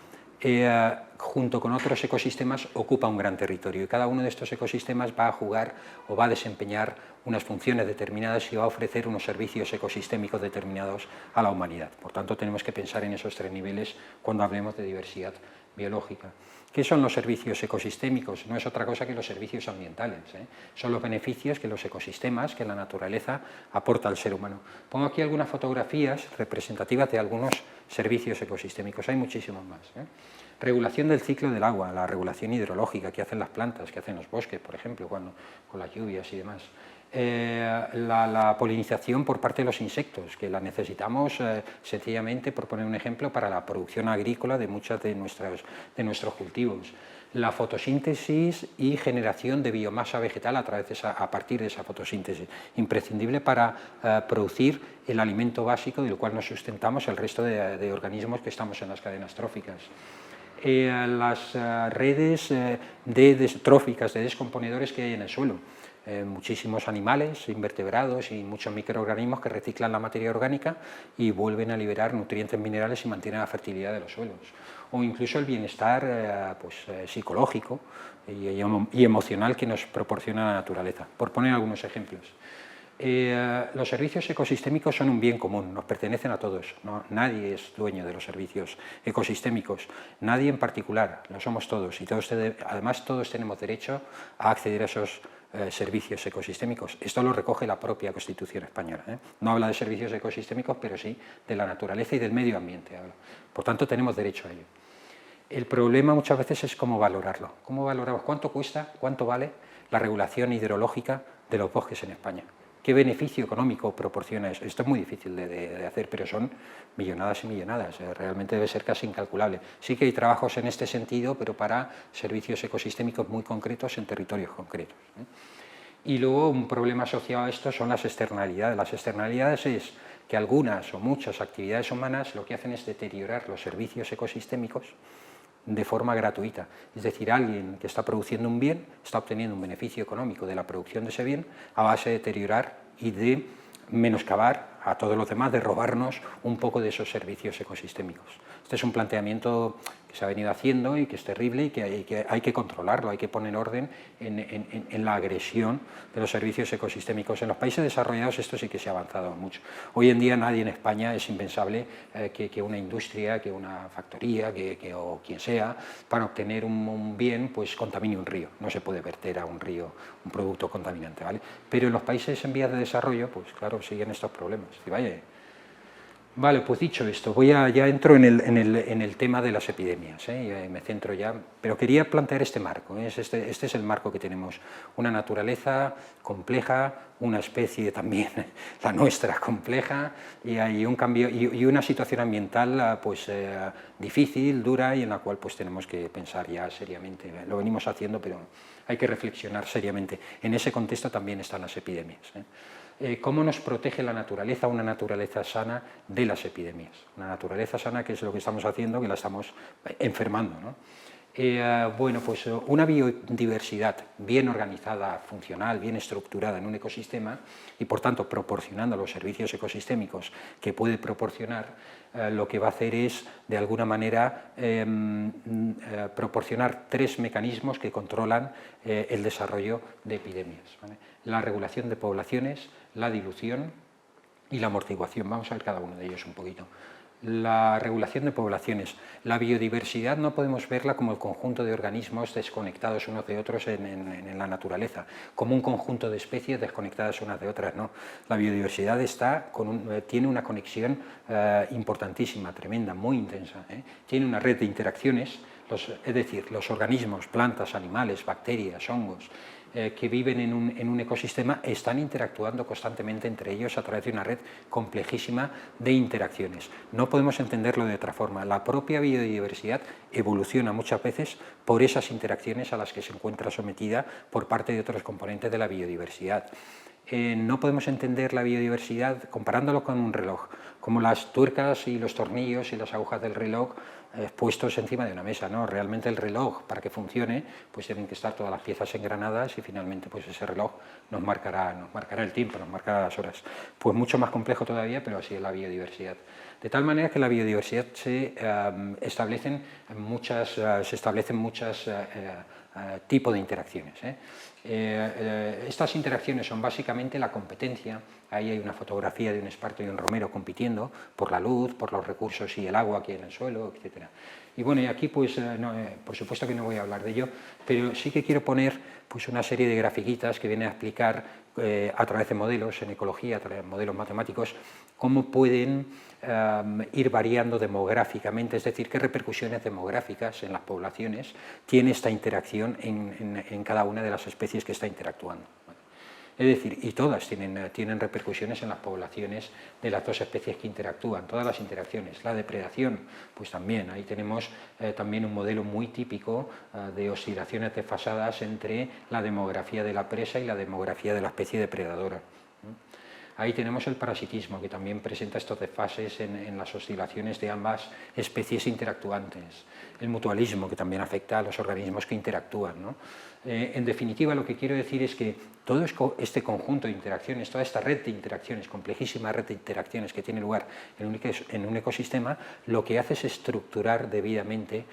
junto con otros ecosistemas ocupa un gran territorio, y cada uno de estos ecosistemas va a jugar o va a desempeñar unas funciones determinadas y va a ofrecer unos servicios ecosistémicos determinados a la humanidad. Por tanto, tenemos que pensar en esos tres niveles cuando hablemos de diversidad biológica. ¿Qué son los servicios ecosistémicos? No es otra cosa que los servicios ambientales, Son los beneficios que los ecosistemas, que la naturaleza aporta al ser humano. Pongo aquí algunas fotografías representativas de algunos servicios ecosistémicos, hay muchísimos más. Regulación del ciclo del agua, la regulación hidrológica que hacen las plantas, que hacen los bosques, por ejemplo, con las lluvias y demás. La polinización por parte de los insectos, que la necesitamos sencillamente, por poner un ejemplo, para la producción agrícola de muchos de nuestros cultivos. La fotosíntesis y generación de biomasa vegetal a partir de esa fotosíntesis, imprescindible para producir el alimento básico del cual nos sustentamos el resto de organismos que estamos en las cadenas tróficas. Las redes tróficas de descomponedores que hay en el suelo. Muchísimos animales, invertebrados y muchos microorganismos que reciclan la materia orgánica y vuelven a liberar nutrientes minerales y mantienen la fertilidad de los suelos. O incluso el bienestar psicológico y emocional que nos proporciona la naturaleza, por poner algunos ejemplos. Los servicios ecosistémicos son un bien común, nos pertenecen a todos, ¿no? Nadie es dueño de los servicios ecosistémicos, nadie en particular, lo somos todos, y además todos tenemos derecho a acceder a esos servicios ecosistémicos. Esto lo recoge la propia Constitución española, No habla de servicios ecosistémicos, pero sí de la naturaleza y del medio ambiente. Por tanto, tenemos derecho a ello. El problema muchas veces es cómo valorarlo. ¿Cómo valoramos? ¿Cuánto cuesta, cuánto vale la regulación hidrológica de los bosques en España? ¿Qué beneficio económico proporciona eso? Esto es muy difícil de hacer, pero son millonadas y millonadas, realmente debe ser casi incalculable. Sí que hay trabajos en este sentido, pero para servicios ecosistémicos muy concretos en territorios concretos. Y luego un problema asociado a esto son las externalidades. Las externalidades es que algunas o muchas actividades humanas lo que hacen es deteriorar los servicios ecosistémicos de forma gratuita. Es decir, alguien que está produciendo un bien está obteniendo un beneficio económico de la producción de ese bien a base de deteriorar y de menoscabar a todos los demás, de robarnos un poco de esos servicios ecosistémicos. Este es un planteamiento que se ha venido haciendo y que es terrible y que hay que controlarlo, hay que poner orden en la agresión de los servicios ecosistémicos. En los países desarrollados esto sí que se ha avanzado mucho. Hoy en día nadie en España es impensable que una industria, que una factoría o quien sea, para obtener un bien, pues contamine un río. No se puede verter a un río un producto contaminante, ¿vale? Pero en los países en vías de desarrollo, pues claro, siguen estos problemas. Y vaya, vale, pues dicho esto, ya entro en el tema de las epidemias, me centro ya, pero quería plantear este marco, este es el marco que tenemos, una naturaleza compleja, una especie también, la nuestra, compleja, y hay un cambio y una situación ambiental pues difícil, dura, y en la cual pues tenemos que pensar ya seriamente. Lo venimos haciendo, pero hay que reflexionar seriamente. En ese contexto también están las epidemias. ¿Cómo nos protege la naturaleza, una naturaleza sana, de las epidemias? Una naturaleza sana, que es lo que estamos haciendo, que la estamos enfermando, ¿no? Bueno, pues una biodiversidad bien organizada, funcional, bien estructurada en un ecosistema y por tanto proporcionando los servicios ecosistémicos que puede proporcionar, lo que va a hacer es de alguna manera proporcionar tres mecanismos que controlan el desarrollo de epidemias, ¿vale? La regulación de poblaciones, la dilución y la amortiguación. Vamos a ver cada uno de ellos un poquito. La regulación de poblaciones. La biodiversidad no podemos verla como el conjunto de organismos desconectados unos de otros en la naturaleza, como un conjunto de especies desconectadas unas de otras, no. La biodiversidad tiene una conexión importantísima, tremenda, muy intensa, Tiene una red de interacciones, es decir, los organismos, plantas, animales, bacterias, hongos, que viven en un ecosistema están interactuando constantemente entre ellos a través de una red complejísima de interacciones. No podemos entenderlo de otra forma. La propia biodiversidad evoluciona muchas veces por esas interacciones a las que se encuentra sometida por parte de otros componentes de la biodiversidad. No podemos entender la biodiversidad comparándolo con un reloj, como las tuercas y los tornillos y las agujas del reloj puestos encima de una mesa, ¿no? Realmente el reloj, para que funcione, pues tienen que estar todas las piezas engranadas y finalmente pues ese reloj nos marcará el tiempo, nos marcará las horas. Pues mucho más complejo todavía, pero así es la biodiversidad. De tal manera que la biodiversidad se establecen muchos tipos de interacciones. Estas interacciones son básicamente la competencia. Ahí hay una fotografía de un esparto y un romero compitiendo por la luz, por los recursos y el agua que hay en el suelo, etc. Y bueno, y aquí pues por supuesto que no voy a hablar de ello, pero sí que quiero poner pues una serie de grafiquitas que vienen a explicar a través de modelos en ecología, a través de modelos matemáticos, cómo pueden ir variando demográficamente, es decir, qué repercusiones demográficas en las poblaciones tiene esta interacción en cada una de las especies que está interactuando. Es decir, y todas tienen repercusiones en las poblaciones de las dos especies que interactúan, todas las interacciones. La depredación, pues también, ahí tenemos también un modelo muy típico de oscilaciones desfasadas entre la demografía de la presa y la demografía de la especie depredadora. Ahí tenemos el parasitismo, que también presenta estos desfases en las oscilaciones de ambas especies interactuantes. El mutualismo, que también afecta a los organismos que interactúan, ¿no? En definitiva, lo que quiero decir es que todo este conjunto de interacciones, toda esta red de interacciones, complejísima red de interacciones que tiene lugar en un ecosistema, lo que hace es estructurar debidamente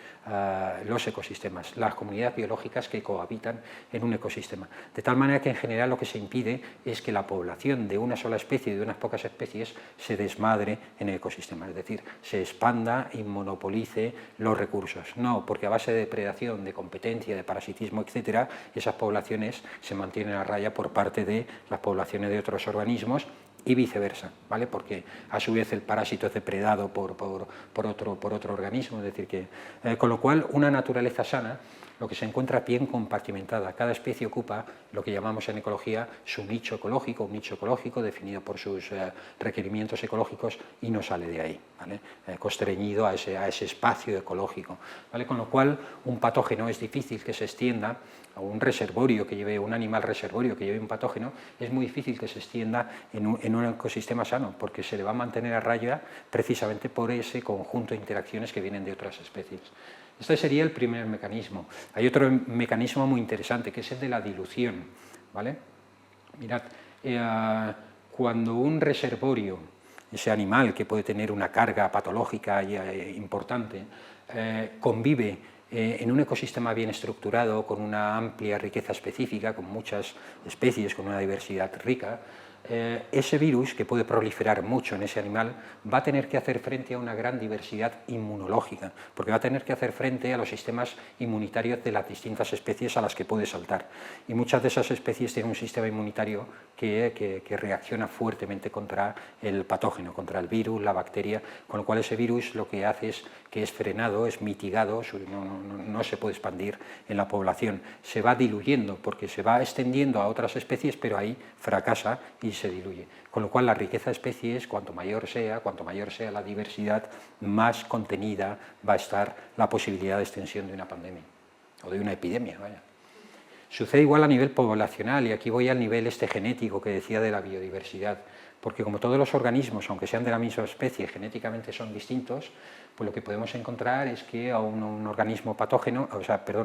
los ecosistemas, las comunidades biológicas que cohabitan en un ecosistema. De tal manera que en general lo que se impide es que la población de una sola especie y de unas pocas especies se desmadre en el ecosistema, es decir, se expanda y monopolice los recursos. No, porque a base de depredación, de competencia, de parasitismo, etcétera, esas poblaciones se mantienen a raya por parte de las poblaciones de otros organismos y viceversa, ¿vale? Porque a su vez el parásito es depredado por otro organismo, es decir que, con lo cual una naturaleza sana lo que se encuentra bien compartimentada. Cada especie ocupa lo que llamamos en ecología su nicho ecológico, un nicho ecológico definido por sus requerimientos ecológicos y no sale de ahí, ¿vale? Constreñido a ese espacio ecológico, ¿vale? Con lo cual un patógeno es difícil que se extienda, o un reservorio que lleve, un animal reservorio que lleve un patógeno, es muy difícil que se extienda en un ecosistema sano, porque se le va a mantener a raya precisamente por ese conjunto de interacciones que vienen de otras especies. Este sería el primer mecanismo. Hay otro mecanismo muy interesante, que es el de la dilución, ¿vale? Mirad, cuando un reservorio, ese animal que puede tener una carga patológica importante, convive en un ecosistema bien estructurado, con una amplia riqueza específica, con muchas especies, con una diversidad rica, ese virus, que puede proliferar mucho en ese animal, va a tener que hacer frente a una gran diversidad inmunológica, porque va a tener que hacer frente a los sistemas inmunitarios de las distintas especies a las que puede saltar. Y muchas de esas especies tienen un sistema inmunitario que reacciona fuertemente contra el patógeno, contra el virus, la bacteria, con lo cual ese virus lo que hace es que es frenado, es mitigado, no se puede expandir en la población, se va diluyendo porque se va extendiendo a otras especies, pero ahí fracasa y se diluye. Con lo cual la riqueza de especies, cuanto mayor sea la diversidad, más contenida va a estar la posibilidad de extensión de una pandemia o de una epidemia, vaya. Sucede igual a nivel poblacional, y aquí voy al nivel genético que decía de la biodiversidad, porque como todos los organismos, aunque sean de la misma especie, genéticamente son distintos, pues lo que podemos encontrar es que a un organismo patógeno,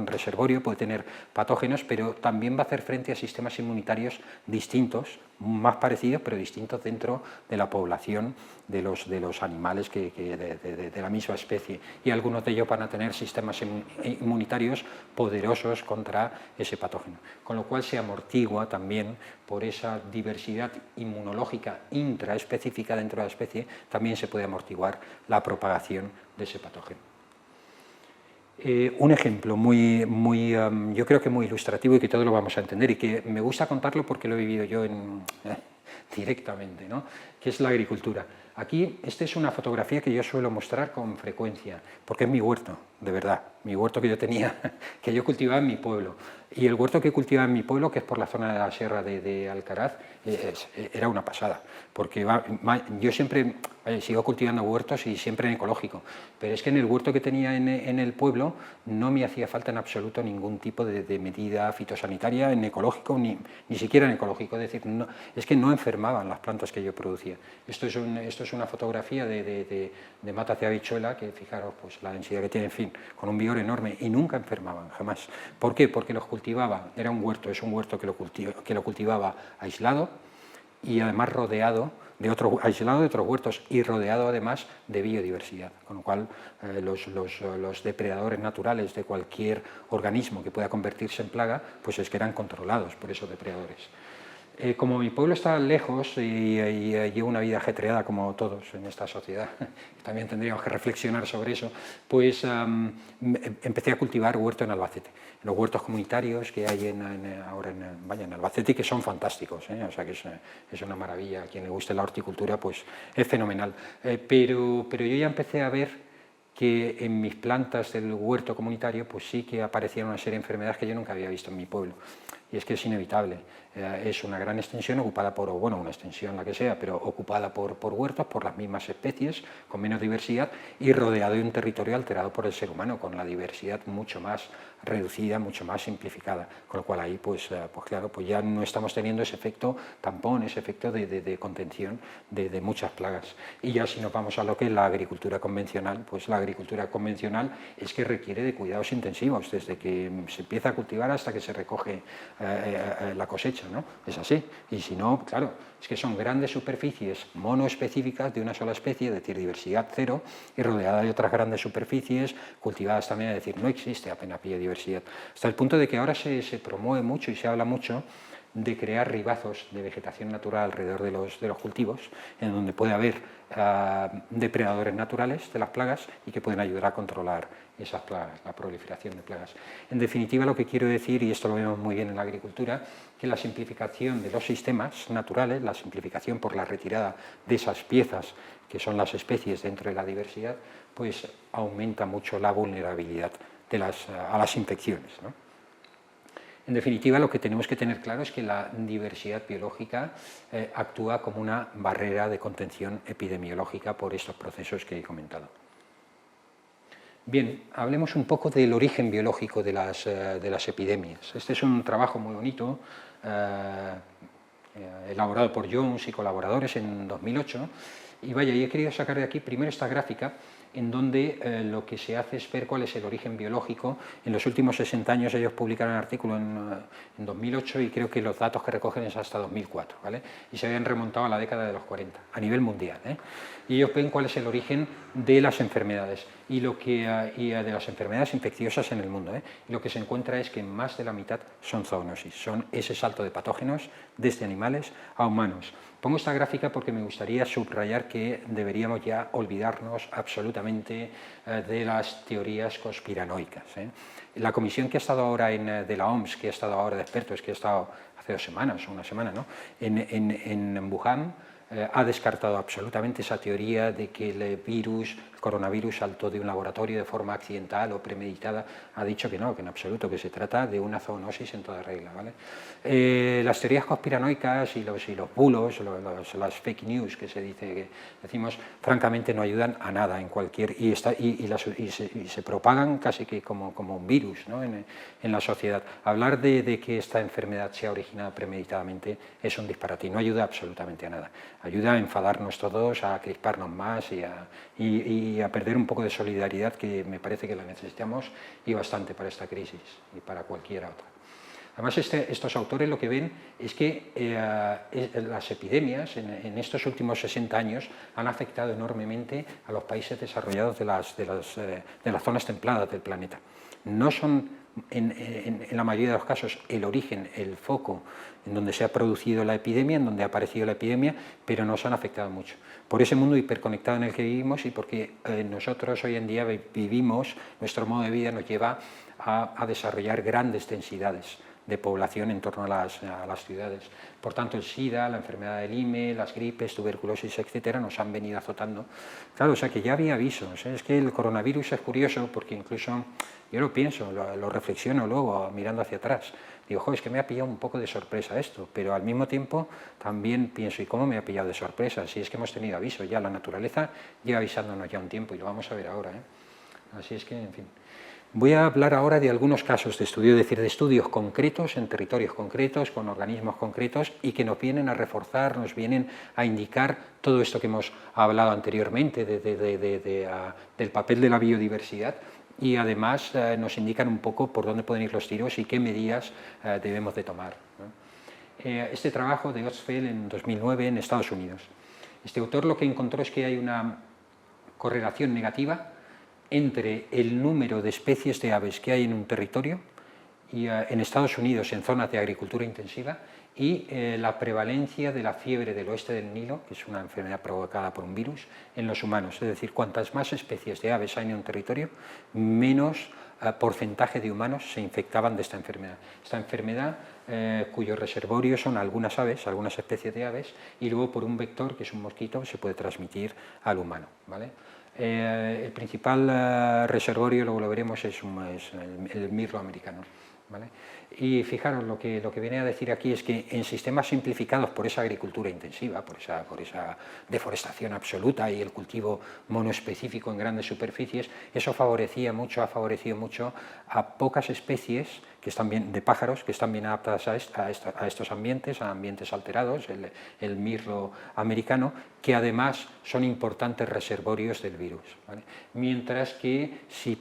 reservorio, puede tener patógenos, pero también va a hacer frente a sistemas inmunitarios distintos, más parecidos, pero distintos dentro de la población de los animales de la misma especie. Y algunos de ellos van a tener sistemas inmunitarios poderosos contra ese patógeno. Con lo cual se amortigua también por esa diversidad inmunológica intraespecífica dentro de la especie, también se puede amortiguar la propagación de ese patógeno. Un ejemplo yo creo que muy ilustrativo y que todos lo vamos a entender y que me gusta contarlo porque lo he vivido yo directamente, ¿no? Que es la agricultura. Aquí, esta es una fotografía que yo suelo mostrar con frecuencia, porque es mi huerto, de verdad, mi huerto que yo tenía, que yo cultivaba en mi pueblo. Y el huerto que cultivaba en mi pueblo, que es por la zona de la Sierra de Alcaraz, era una pasada, porque yo siempre sigo cultivando huertos y siempre en ecológico, pero es que en el huerto que tenía en el pueblo no me hacía falta en absoluto ningún tipo de medida fitosanitaria en ecológico, ni siquiera en ecológico, es decir, es que no enfermaban las plantas que yo producía. Esto es una fotografía de mata de habichuela, que fijaros pues, la densidad que tiene, en fin, con un vigor enorme, y nunca enfermaban, jamás. ¿Por qué? Porque los cultivaba, era un huerto, es un huerto que lo cultivaba aislado y además rodeado aislado de otros huertos y rodeado además de biodiversidad, con lo cual los depredadores naturales de cualquier organismo que pueda convertirse en plaga, pues es que eran controlados por esos depredadores. Como mi pueblo está lejos y llevo una vida ajetreada como todos en esta sociedad, también tendríamos que reflexionar sobre eso, pues empecé a cultivar huerto en Albacete. Los huertos comunitarios que hay ahora en Albacete, que son fantásticos, o sea que es una maravilla. A quien le guste la horticultura pues es fenomenal. Pero yo ya empecé a ver que en mis plantas del huerto comunitario pues sí que aparecían una serie de enfermedades que yo nunca había visto en mi pueblo. Y es que es inevitable, es una gran extensión ocupada una extensión la que sea, pero ocupada por huertos, por las mismas especies, con menos diversidad y rodeado de un territorio alterado por el ser humano, con la diversidad mucho más reducida, mucho más simplificada, con lo cual ahí pues claro, pues ya no estamos teniendo ese efecto tampón, ese efecto de contención de muchas plagas. Y ya si nos vamos a lo que es la agricultura convencional, pues la agricultura convencional es que requiere de cuidados intensivos, desde que se empieza a cultivar hasta que se recoge la cosecha, ¿no? Es así. Y si no, claro, es que son grandes superficies monoespecíficas de una sola especie, es decir, diversidad cero, y rodeada de otras grandes superficies cultivadas también, es decir, no existe apenas biodiversidad. Hasta el punto de que ahora se promueve mucho y se habla mucho de crear ribazos de vegetación natural alrededor de los cultivos, en donde puede haber depredadores naturales de las plagas y que pueden ayudar a controlar esas plagas, la proliferación de plagas. En definitiva, lo que quiero decir, y esto lo vemos muy bien en la agricultura, que la simplificación de los sistemas naturales, la simplificación por la retirada de esas piezas que son las especies dentro de la diversidad, pues aumenta mucho la vulnerabilidad a las infecciones, ¿no? En definitiva, lo que tenemos que tener claro es que la diversidad biológica actúa como una barrera de contención epidemiológica por estos procesos que he comentado. Bien, hablemos un poco del origen biológico de las epidemias. Este es un trabajo muy bonito, elaborado por Jones y colaboradores en 2008, y vaya, y he querido sacar de aquí primero esta gráfica en donde lo que se hace es ver cuál es el origen biológico. En los últimos 60 años ellos publicaron un artículo en 2008 y creo que los datos que recogen es hasta 2004, ¿vale? Y se habían remontado a la década de los 40, a nivel mundial, ¿eh? Y ellos ven cuál es el origen de las enfermedades y de las enfermedades infecciosas en el mundo, ¿eh? Y lo que se encuentra es que más de la mitad son zoonosis, son ese salto de patógenos desde animales a humanos. Pongo esta gráfica porque me gustaría subrayar que deberíamos ya olvidarnos absolutamente de las teorías conspiranoicas, ¿eh? La comisión que ha estado ahora de la OMS, que ha estado ahora de expertos, que ha estado hace 2 semanas o una semana, ¿no?, en Wuhan, ha descartado absolutamente esa teoría de que el coronavirus saltó de un laboratorio de forma accidental o premeditada. Ha dicho que no, que en absoluto, que se trata de una zoonosis en toda regla, ¿vale? Las teorías conspiranoicas y los bulos, las fake news que decimos, francamente no ayudan a nada en cualquier, y se propagan casi que como un virus, ¿no?, en la sociedad. Hablar de que esta enfermedad sea originada premeditadamente es un disparate y no ayuda absolutamente a nada. Ayuda a enfadarnos todos, a crisparnos más y a perder un poco de solidaridad, que me parece que la necesitamos y bastante para esta crisis y para cualquier otra. Además, estos autores lo que ven es que las epidemias en estos últimos 60 años han afectado enormemente a los países desarrollados de las zonas templadas del planeta. No son en la mayoría de los casos el origen, el foco en donde se ha producido la epidemia, en donde ha aparecido la epidemia, pero nos han afectado mucho. Por ese mundo hiperconectado en el que vivimos y porque nosotros hoy en día vivimos, nuestro modo de vida nos lleva a desarrollar grandes densidades de población en torno a las ciudades. Por tanto, el SIDA, la enfermedad del IME, las gripes, tuberculosis, etcétera, nos han venido azotando. Claro, o sea que ya había avisos, ¿eh? Es que el coronavirus es curioso porque incluso yo lo pienso, lo reflexiono luego mirando hacia atrás. Digo, jo, es que me ha pillado un poco de sorpresa esto, pero al mismo tiempo también pienso, ¿y cómo me ha pillado de sorpresa? Si es que hemos tenido aviso, ya la naturaleza lleva avisándonos ya un tiempo y lo vamos a ver ahora, ¿eh? Así es que, en fin. Voy a hablar ahora de algunos casos de estudio, es decir, de estudios concretos en territorios concretos, con organismos concretos y que nos vienen a reforzar, nos vienen a indicar todo esto que hemos hablado anteriormente del papel de la biodiversidad, y además nos indican un poco por dónde pueden ir los tiros y qué medidas debemos de tomar, ¿no? Este trabajo de Ostfeld en 2009 en Estados Unidos. Este autor lo que encontró es que hay una correlación negativa entre el número de especies de aves que hay en un territorio, y en Estados Unidos en zonas de agricultura intensiva, y la prevalencia de la fiebre del oeste del Nilo, que es una enfermedad provocada por un virus, en los humanos. Es decir, cuantas más especies de aves hay en un territorio, menos porcentaje de humanos se infectaban de esta enfermedad. Esta enfermedad, cuyo reservorio son algunas aves, algunas especies de aves, y luego por un vector, que es un mosquito, se puede transmitir al humano, ¿vale? El principal reservorio, luego lo veremos, es el mirlo americano, ¿vale? Y fijaros, lo que viene a decir aquí es que en sistemas simplificados por esa agricultura intensiva, por esa deforestación absoluta y el cultivo monoespecífico en grandes superficies, eso ha favorecido mucho a pocas especies que están bien, de pájaros que están bien adaptadas a estos ambientes, a ambientes alterados, el mirlo americano, que además son importantes reservorios del virus, ¿vale? Mientras que si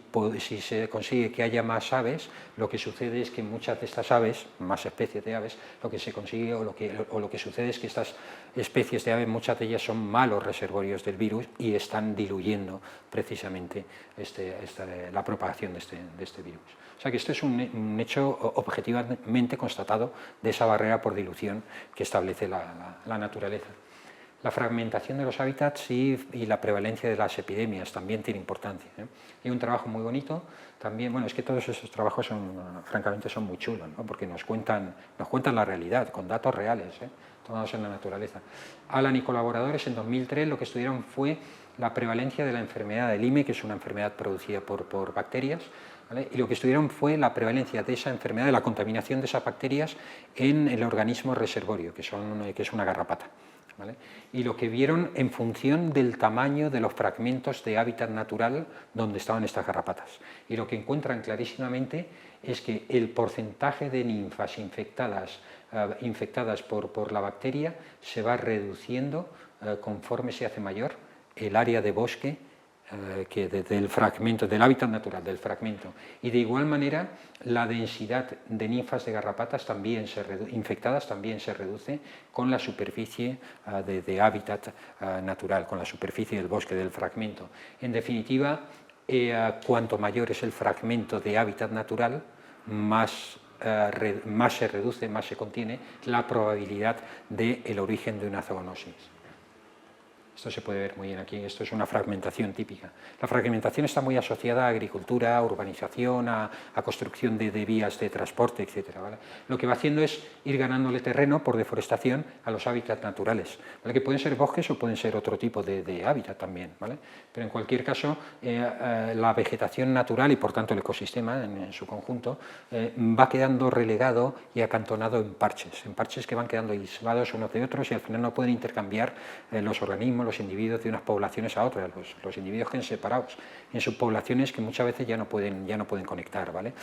se consigue que haya más aves, lo que sucede es que muchas de estas aves, más especies de aves, lo que se consigue o lo que sucede es que estas especies de aves, muchas de ellas son malos reservorios del virus y están diluyendo precisamente la propagación de este virus. O sea que esto es un hecho objetivamente constatado de esa barrera por dilución que establece la naturaleza. La fragmentación de los hábitats y la prevalencia de las epidemias también tiene importancia, ¿eh? Hay un trabajo muy bonito también, bueno, es que todos esos trabajos francamente son muy chulos, ¿no? Porque nos cuentan la realidad, con datos reales, tomados en la naturaleza. Alan y colaboradores en 2003 lo que estudiaron fue la prevalencia de la enfermedad de Lyme, que es una enfermedad producida por bacterias, ¿vale? Y lo que estudiaron fue la prevalencia de esa enfermedad, de la contaminación de esas bacterias en el organismo reservorio, que es una garrapata, ¿vale? Y lo que vieron en función del tamaño de los fragmentos de hábitat natural donde estaban estas garrapatas. Y lo que encuentran clarísimamente es que el porcentaje de ninfas infectadas por la bacteria se va reduciendo conforme se hace mayor el área de bosque del fragmento, del hábitat natural, del fragmento. Y de igual manera, la densidad de ninfas de garrapatas infectadas también se reduce con la superficie de hábitat natural, con la superficie del bosque, del fragmento. En definitiva, cuanto mayor es el fragmento de hábitat natural, más se reduce, más se contiene la probabilidad del origen de una zoonosis. Esto se puede ver muy bien aquí, esto es una fragmentación típica. La fragmentación está muy asociada a agricultura, a urbanización, a construcción de vías de transporte, etc. ¿vale? Lo que va haciendo es ir ganándole terreno por deforestación a los hábitats naturales, ¿vale? Que pueden ser bosques o pueden ser otro tipo de hábitat también, ¿vale? Pero en cualquier caso, la vegetación natural y por tanto el ecosistema en su conjunto va quedando relegado y acantonado en parches que van quedando aislados unos de otros y al final no pueden intercambiar los organismos, los individuos de unas poblaciones a otras, los individuos quedan separados en subpoblaciones que muchas veces ya no pueden conectar, ¿vale?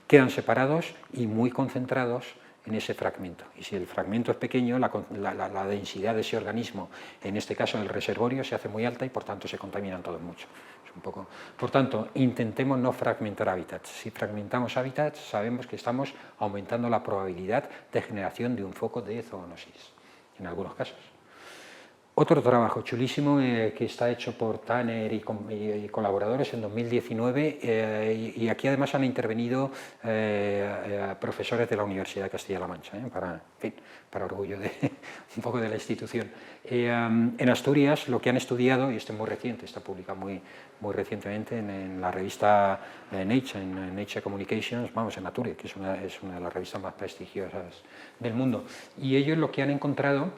Quedan separados y muy concentrados en ese fragmento. Y si el fragmento es pequeño, la densidad de ese organismo, en este caso el reservorio, se hace muy alta y por tanto se contaminan todos mucho. Es un poco... Por tanto, intentemos no fragmentar hábitats. Si fragmentamos hábitats, sabemos que estamos aumentando la probabilidad de generación de un foco de zoonosis, en algunos casos. Otro trabajo chulísimo que está hecho por Tanner y colaboradores en 2019 y aquí además han intervenido profesores de la Universidad de Castilla-La Mancha, para orgullo un poco de la institución. En Asturias lo que han estudiado, y esto es muy reciente, está publicado muy recientemente en la revista Nature, en Nature Communications, en Nature, que es una de las revistas más prestigiosas del mundo, y ellos lo que han encontrado...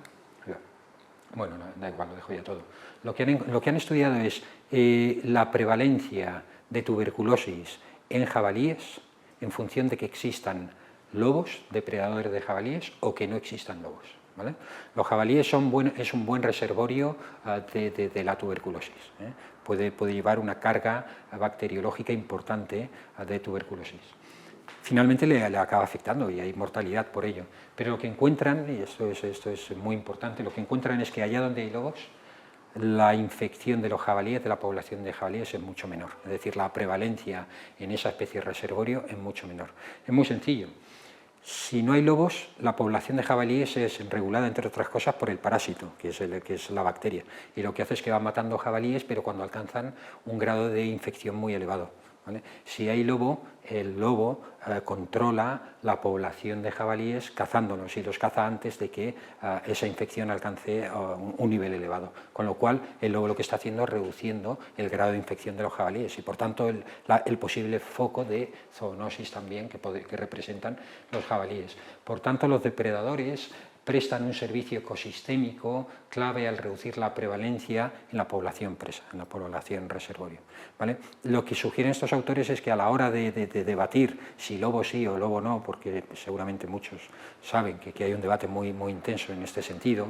Bueno, da igual, lo dejo ya todo. Lo que han estudiado es la prevalencia de tuberculosis en jabalíes en función de que existan lobos, depredadores de jabalíes, o que no existan lobos, ¿vale? Los jabalíes es un buen reservorio de la tuberculosis, ¿eh? Puede llevar una carga bacteriológica importante de tuberculosis. Finalmente le acaba afectando y hay mortalidad por ello. Pero lo que encuentran, y esto es muy importante, lo que encuentran es que allá donde hay lobos, la infección de los jabalíes, de la población de jabalíes, es mucho menor. Es decir, la prevalencia en esa especie reservorio es mucho menor. Es muy sencillo. Si no hay lobos, la población de jabalíes es regulada, entre otras cosas, por el parásito, que es la bacteria. Y lo que hace es que van matando jabalíes, pero cuando alcanzan un grado de infección muy elevado, ¿vale? Si hay lobo, el lobo controla la población de jabalíes cazándolos y los caza antes de que esa infección alcance un nivel elevado. Con lo cual, el lobo lo que está haciendo es reduciendo el grado de infección de los jabalíes y, por tanto, el posible foco de zoonosis también que representan los jabalíes. Por tanto, los depredadores prestan un servicio ecosistémico clave al reducir la prevalencia en la población presa, en la población reservorio, ¿vale? Lo que sugieren estos autores es que a la hora de debatir si lobo sí o lobo no, porque seguramente muchos saben que hay un debate muy intenso en este sentido,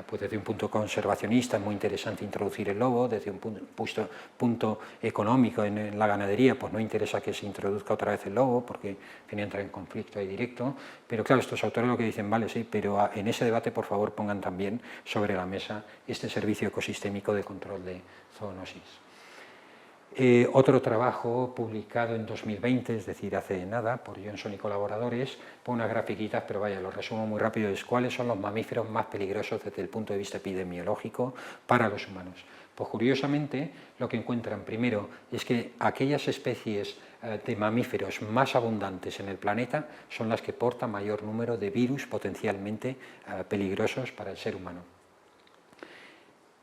pues desde un punto conservacionista es muy interesante introducir el lobo, desde un punto económico en la ganadería pues no interesa que se introduzca otra vez el lobo porque entra en conflicto ahí directo, pero claro, estos autores lo que dicen, vale, sí, pero en ese debate por favor pongan también sobre la mesa este servicio ecosistémico de control de zoonosis. Otro trabajo publicado en 2020, es decir, hace nada, por Johnson y colaboradores, pone unas grafiquitas, pero vaya, lo resumo muy rápido, es cuáles son los mamíferos más peligrosos desde el punto de vista epidemiológico para los humanos. Pues curiosamente, lo que encuentran primero es que aquellas especies de mamíferos más abundantes en el planeta son las que portan mayor número de virus potencialmente peligrosos para el ser humano.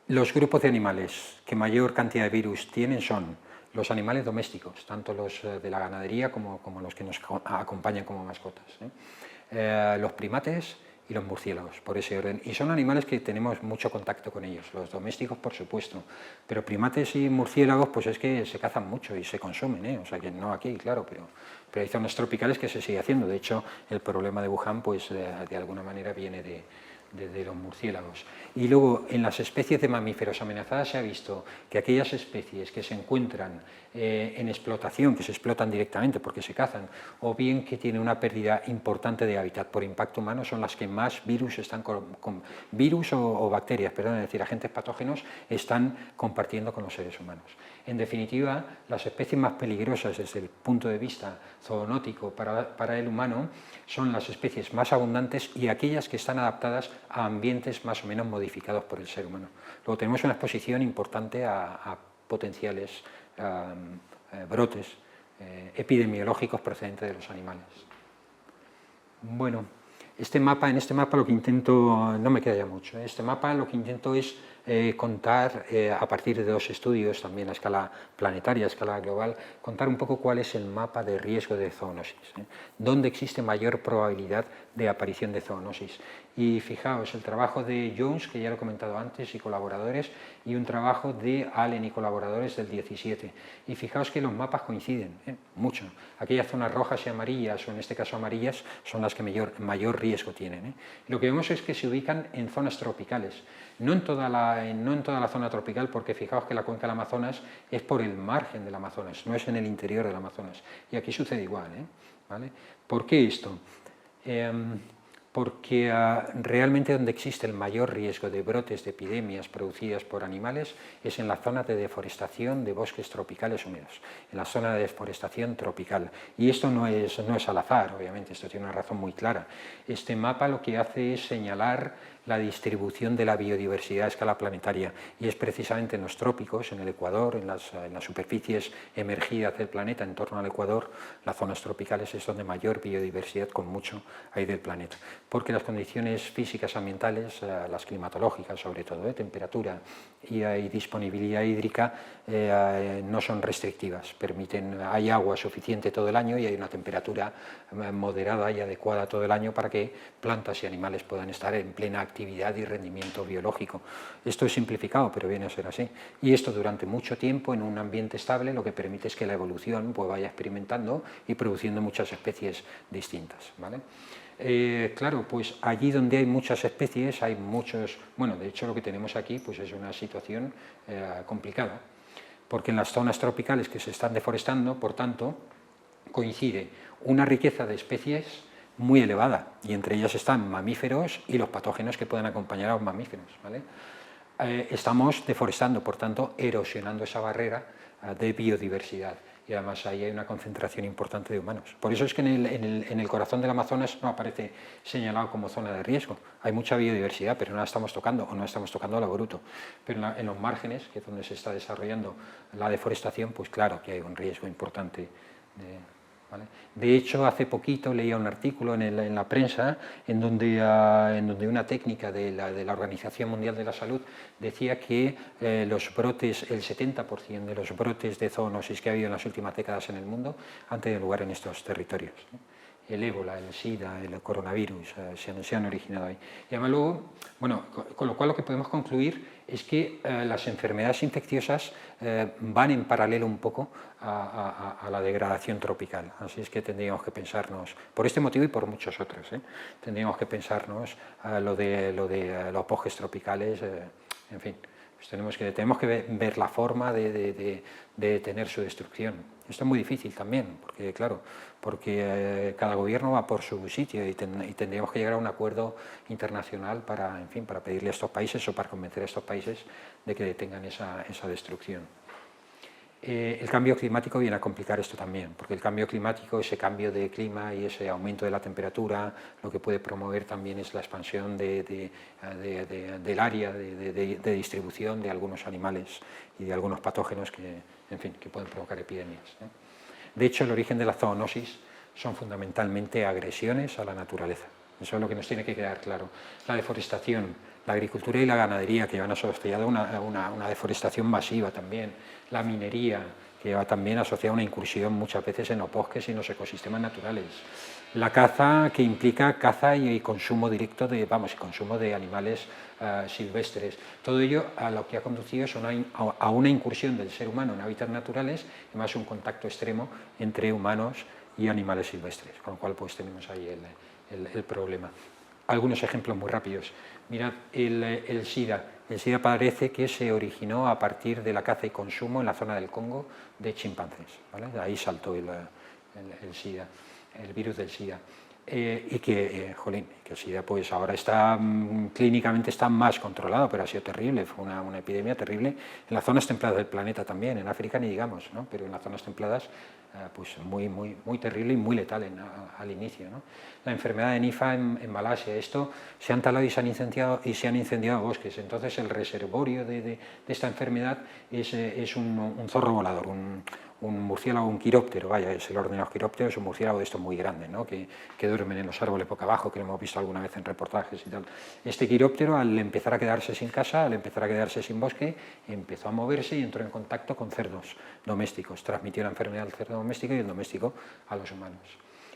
Los grupos de animales que mayor cantidad de virus tienen son los animales domésticos, tanto los de la ganadería como los que nos acompañan como mascotas, los primates y los murciélagos, por ese orden. Y son animales que tenemos mucho contacto con ellos, los domésticos por supuesto, pero primates y murciélagos pues es que se cazan mucho y se consumen, ¿eh? O sea que no aquí, claro, pero hay zonas tropicales que se sigue haciendo. De hecho, el problema de Wuhan pues de alguna manera viene de los murciélagos. Y luego, en las especies de mamíferos amenazadas se ha visto que aquellas especies que se encuentran en explotación, que se explotan directamente porque se cazan, o bien que tienen una pérdida importante de hábitat por impacto humano, son las que más virus están virus o bacterias, perdón, es decir, agentes patógenos están compartiendo con los seres humanos. En definitiva, las especies más peligrosas desde el punto de vista zoonótico para el humano son las especies más abundantes y aquellas que están adaptadas a ambientes más o menos modificados por el ser humano. Luego tenemos una exposición importante a potenciales brotes epidemiológicos procedentes de los animales. Bueno, en este mapa lo que intento, no me queda ya mucho, este mapa lo que intento es contar, a partir de 2 estudios, también a escala planetaria, a escala global, contar un poco cuál es el mapa de riesgo de zoonosis, dónde existe mayor probabilidad de aparición de zoonosis. Y fijaos, el trabajo de Jones, que ya lo he comentado antes, y colaboradores, y un trabajo de Allen y colaboradores del 17. Y fijaos que los mapas coinciden, mucho. Aquellas zonas rojas y amarillas, o en este caso amarillas, son las que mayor riesgo tienen. Lo que vemos es que se ubican en zonas tropicales, no en toda la zona tropical, porque fijaos que la cuenca del Amazonas es por el margen del Amazonas, no es en el interior del Amazonas. Y aquí sucede igual, ¿vale? ¿Por qué esto? Porque realmente donde existe el mayor riesgo de brotes de epidemias producidas por animales es en la zona de deforestación de bosques tropicales húmedos, en la zona de deforestación tropical. Y esto no es al azar, obviamente, esto tiene una razón muy clara. Este mapa lo que hace es señalar la distribución de la biodiversidad a escala planetaria, y es precisamente en los trópicos, en el Ecuador, en las superficies emergidas del planeta en torno al Ecuador, las zonas tropicales es donde mayor biodiversidad con mucho hay del planeta, porque las condiciones físicas ambientales, las climatológicas sobre todo, temperatura y disponibilidad hídrica no son restrictivas, hay agua suficiente todo el año y hay una temperatura moderada y adecuada todo el año para que plantas y animales puedan estar en plena actividad y rendimiento biológico. Esto es simplificado, pero viene a ser así. Y esto durante mucho tiempo en un ambiente estable lo que permite es que la evolución pues, vaya experimentando y produciendo muchas especies distintas, ¿vale? Claro, pues allí donde hay muchas especies hay muchos, bueno, de hecho lo que tenemos aquí pues es una situación complicada, porque en las zonas tropicales que se están deforestando, por tanto, coincide una riqueza de especies muy elevada, y entre ellas están mamíferos y los patógenos que pueden acompañar a los mamíferos, ¿vale? Estamos deforestando, por tanto, erosionando esa barrera de biodiversidad, y además ahí hay una concentración importante de humanos. Por eso es que en el corazón del Amazonas no aparece señalado como zona de riesgo. Hay mucha biodiversidad, pero no la estamos tocando, o no la estamos tocando a lo bruto. Pero en los márgenes, que es donde se está desarrollando la deforestación, pues claro que hay un riesgo importante ¿vale? De hecho, hace poquito leía un artículo en la prensa en donde una técnica de la Organización Mundial de la Salud decía que los brotes, el 70% de los brotes de zoonosis que ha habido en las últimas décadas en el mundo han tenido lugar en estos territorios, ¿no? El ébola, el SIDA, el coronavirus se han originado ahí. Y además luego, bueno, con lo cual lo que podemos concluir es que las enfermedades infecciosas van en paralelo un poco a la degradación tropical. Así es que tendríamos que pensarnos, por este motivo y por muchos otros, tendríamos que pensarnos lo de los bosques tropicales, en fin. Pues tenemos que ver la forma de detener su destrucción. Esto es muy difícil también, porque claro, cada gobierno va por su sitio y tendríamos que llegar a un acuerdo internacional para pedirle a estos países o para convencer a estos países de que detengan esa destrucción. El cambio climático viene a complicar esto también, porque el cambio climático, ese cambio de clima y ese aumento de la temperatura, lo que puede promover también es la expansión del área de distribución de algunos animales y de algunos patógenos que pueden provocar epidemias. De hecho, el origen de la zoonosis son fundamentalmente agresiones a la naturaleza. Eso es lo que nos tiene que quedar claro. La deforestación, la agricultura y la ganadería, que van asociado a una deforestación masiva también, la minería, que lleva también asociada una incursión muchas veces en los bosques y en los ecosistemas naturales. La caza, que implica caza y consumo directo de, consumo de animales silvestres. Todo ello a lo que ha conducido es a una incursión del ser humano en hábitats naturales y más un contacto extremo entre humanos y animales silvestres, con lo cual pues tenemos ahí el problema. Algunos ejemplos muy rápidos. Mirad, el SIDA. El SIDA parece que se originó a partir de la caza y consumo en la zona del Congo de chimpancés, ¿vale? De ahí saltó el SIDA, el virus del SIDA. Y que el SIDA pues ahora está clínicamente está más controlado, pero ha sido terrible, fue una epidemia terrible en las zonas templadas del planeta también, en África ni digamos, ¿no? Pero en las zonas templadas pues muy terrible y muy letal al inicio, ¿no? La enfermedad de Nipah en Malasia, esto se han talado y se han incendiado bosques, entonces el reservorio de esta enfermedad es un zorro volador, un murciélago, un quiróptero, vaya, es el orden de los quirópteros, es un murciélago de estos muy grande, ¿no? que duermen en los árboles boca abajo, que lo hemos visto alguna vez en reportajes y tal. Este quiróptero, al empezar a quedarse sin casa, al empezar a quedarse sin bosque, empezó a moverse y entró en contacto con cerdos domésticos, transmitió la enfermedad al cerdo doméstico y el doméstico a los humanos.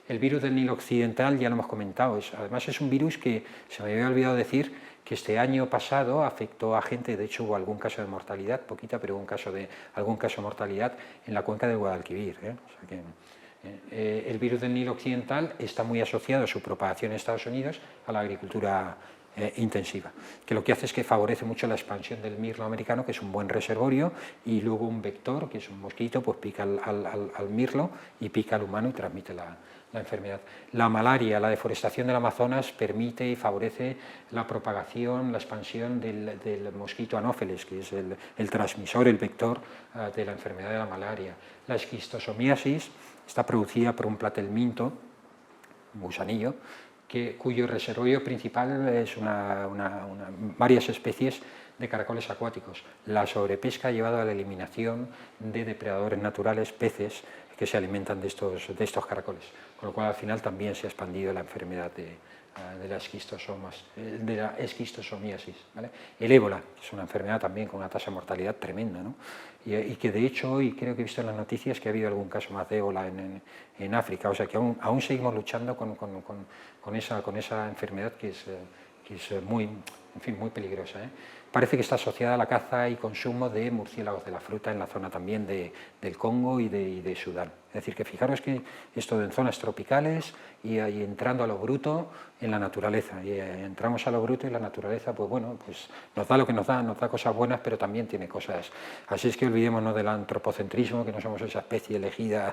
El virus del Nilo Occidental, ya lo hemos comentado, además es un virus que se me había olvidado decir que este año pasado afectó a gente, de hecho hubo algún caso de mortalidad, poquita, pero algún caso de mortalidad en la cuenca del Guadalquivir. O sea que, el virus del Nilo Occidental está muy asociado a su propagación en Estados Unidos a la agricultura intensiva, que lo que hace es que favorece mucho la expansión del mirlo americano, que es un buen reservorio, y luego un vector, que es un mosquito, pues pica al mirlo y pica al humano y transmite la enfermedad. La malaria, la deforestación del Amazonas permite y favorece la propagación, la expansión del mosquito anófeles, que es el transmisor, el vector de la enfermedad de la malaria. La esquistosomiasis está producida por un platelminto, un gusanillo, cuyo reservorio principal es varias especies de caracoles acuáticos. La sobrepesca ha llevado a la eliminación de depredadores naturales, peces, que se alimentan de estos caracoles, con lo cual al final también se ha expandido la enfermedad de la esquistosomiasis. ¿Vale? El ébola es una enfermedad también con una tasa de mortalidad tremenda, ¿no? y que de hecho hoy creo que he visto en las noticias que ha habido algún caso más de ébola en África, o sea que aún seguimos luchando con esa enfermedad que es muy peligrosa. Parece que está asociada a la caza y consumo de murciélagos de la fruta en la zona también del Congo y de Sudán. Es decir, que fijaros que esto en zonas tropicales y entrando a lo bruto en la naturaleza. Y entramos a lo bruto y la naturaleza, pues bueno, pues nos da lo que nos da cosas buenas, pero también tiene cosas. Así es que olvidémonos del antropocentrismo, que no somos esa especie elegida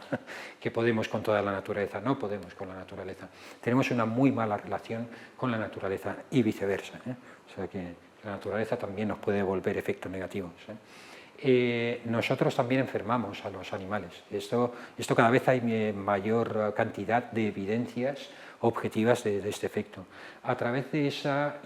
que podemos con toda la naturaleza. No podemos con la naturaleza. Tenemos una muy mala relación con la naturaleza y viceversa. O sea que la naturaleza también nos puede devolver efectos negativos. Nosotros también enfermamos a los animales. Esto cada vez hay mayor cantidad de evidencias objetivas de este efecto. A través de esa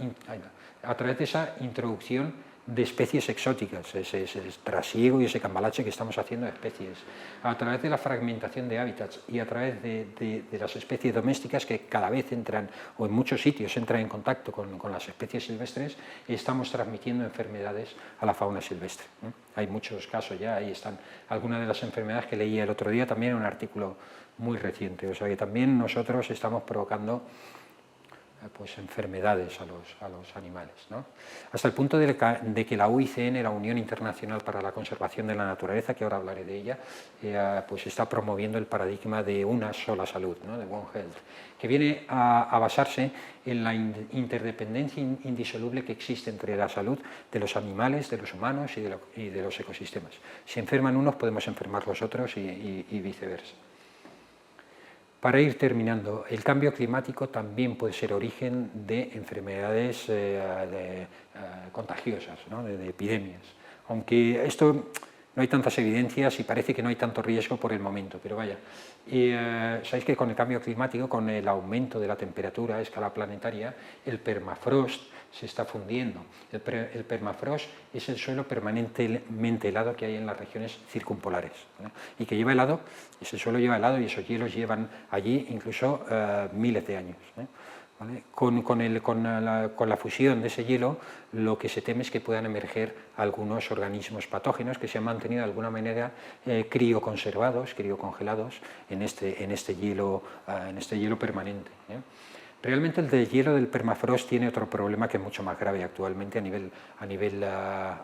introducción de especies exóticas, ese trasiego y ese cambalache que estamos haciendo de especies, a través de la fragmentación de hábitats y a través de las especies domésticas que cada vez entran, o en muchos sitios entran en contacto con las especies silvestres, estamos transmitiendo enfermedades a la fauna silvestre. Hay muchos casos ya, ahí están algunas de las enfermedades que leía el otro día también en un artículo muy reciente, o sea que también nosotros estamos provocando pues enfermedades a los animales, ¿no? Hasta el punto de que la UICN, la Unión Internacional para la Conservación de la Naturaleza, que ahora hablaré de ella, pues está promoviendo el paradigma de una sola salud, ¿no? De One Health, que viene a basarse en la interdependencia indisoluble que existe entre la salud de los animales, de los humanos y de los ecosistemas. Si enferman unos, podemos enfermar los otros y viceversa. Para ir terminando, el cambio climático también puede ser origen de enfermedades contagiosas, ¿no? de epidemias. Aunque esto no hay tantas evidencias y parece que no hay tanto riesgo por el momento, pero vaya. Sabéis que con el cambio climático, con el aumento de la temperatura a escala planetaria, el permafrost se está fundiendo. El permafrost es el suelo permanentemente helado que hay en las regiones circumpolares, ¿vale? Y que lleva helado, ese suelo lleva helado y esos hielos llevan allí incluso miles de años, ¿eh? ¿vale? Con la fusión de ese hielo, lo que se teme es que puedan emerger algunos organismos patógenos que se han mantenido de alguna manera crioconservados, criocongelados en este hielo permanente, ¿eh? Realmente el hielo del permafrost tiene otro problema que es mucho más grave actualmente a nivel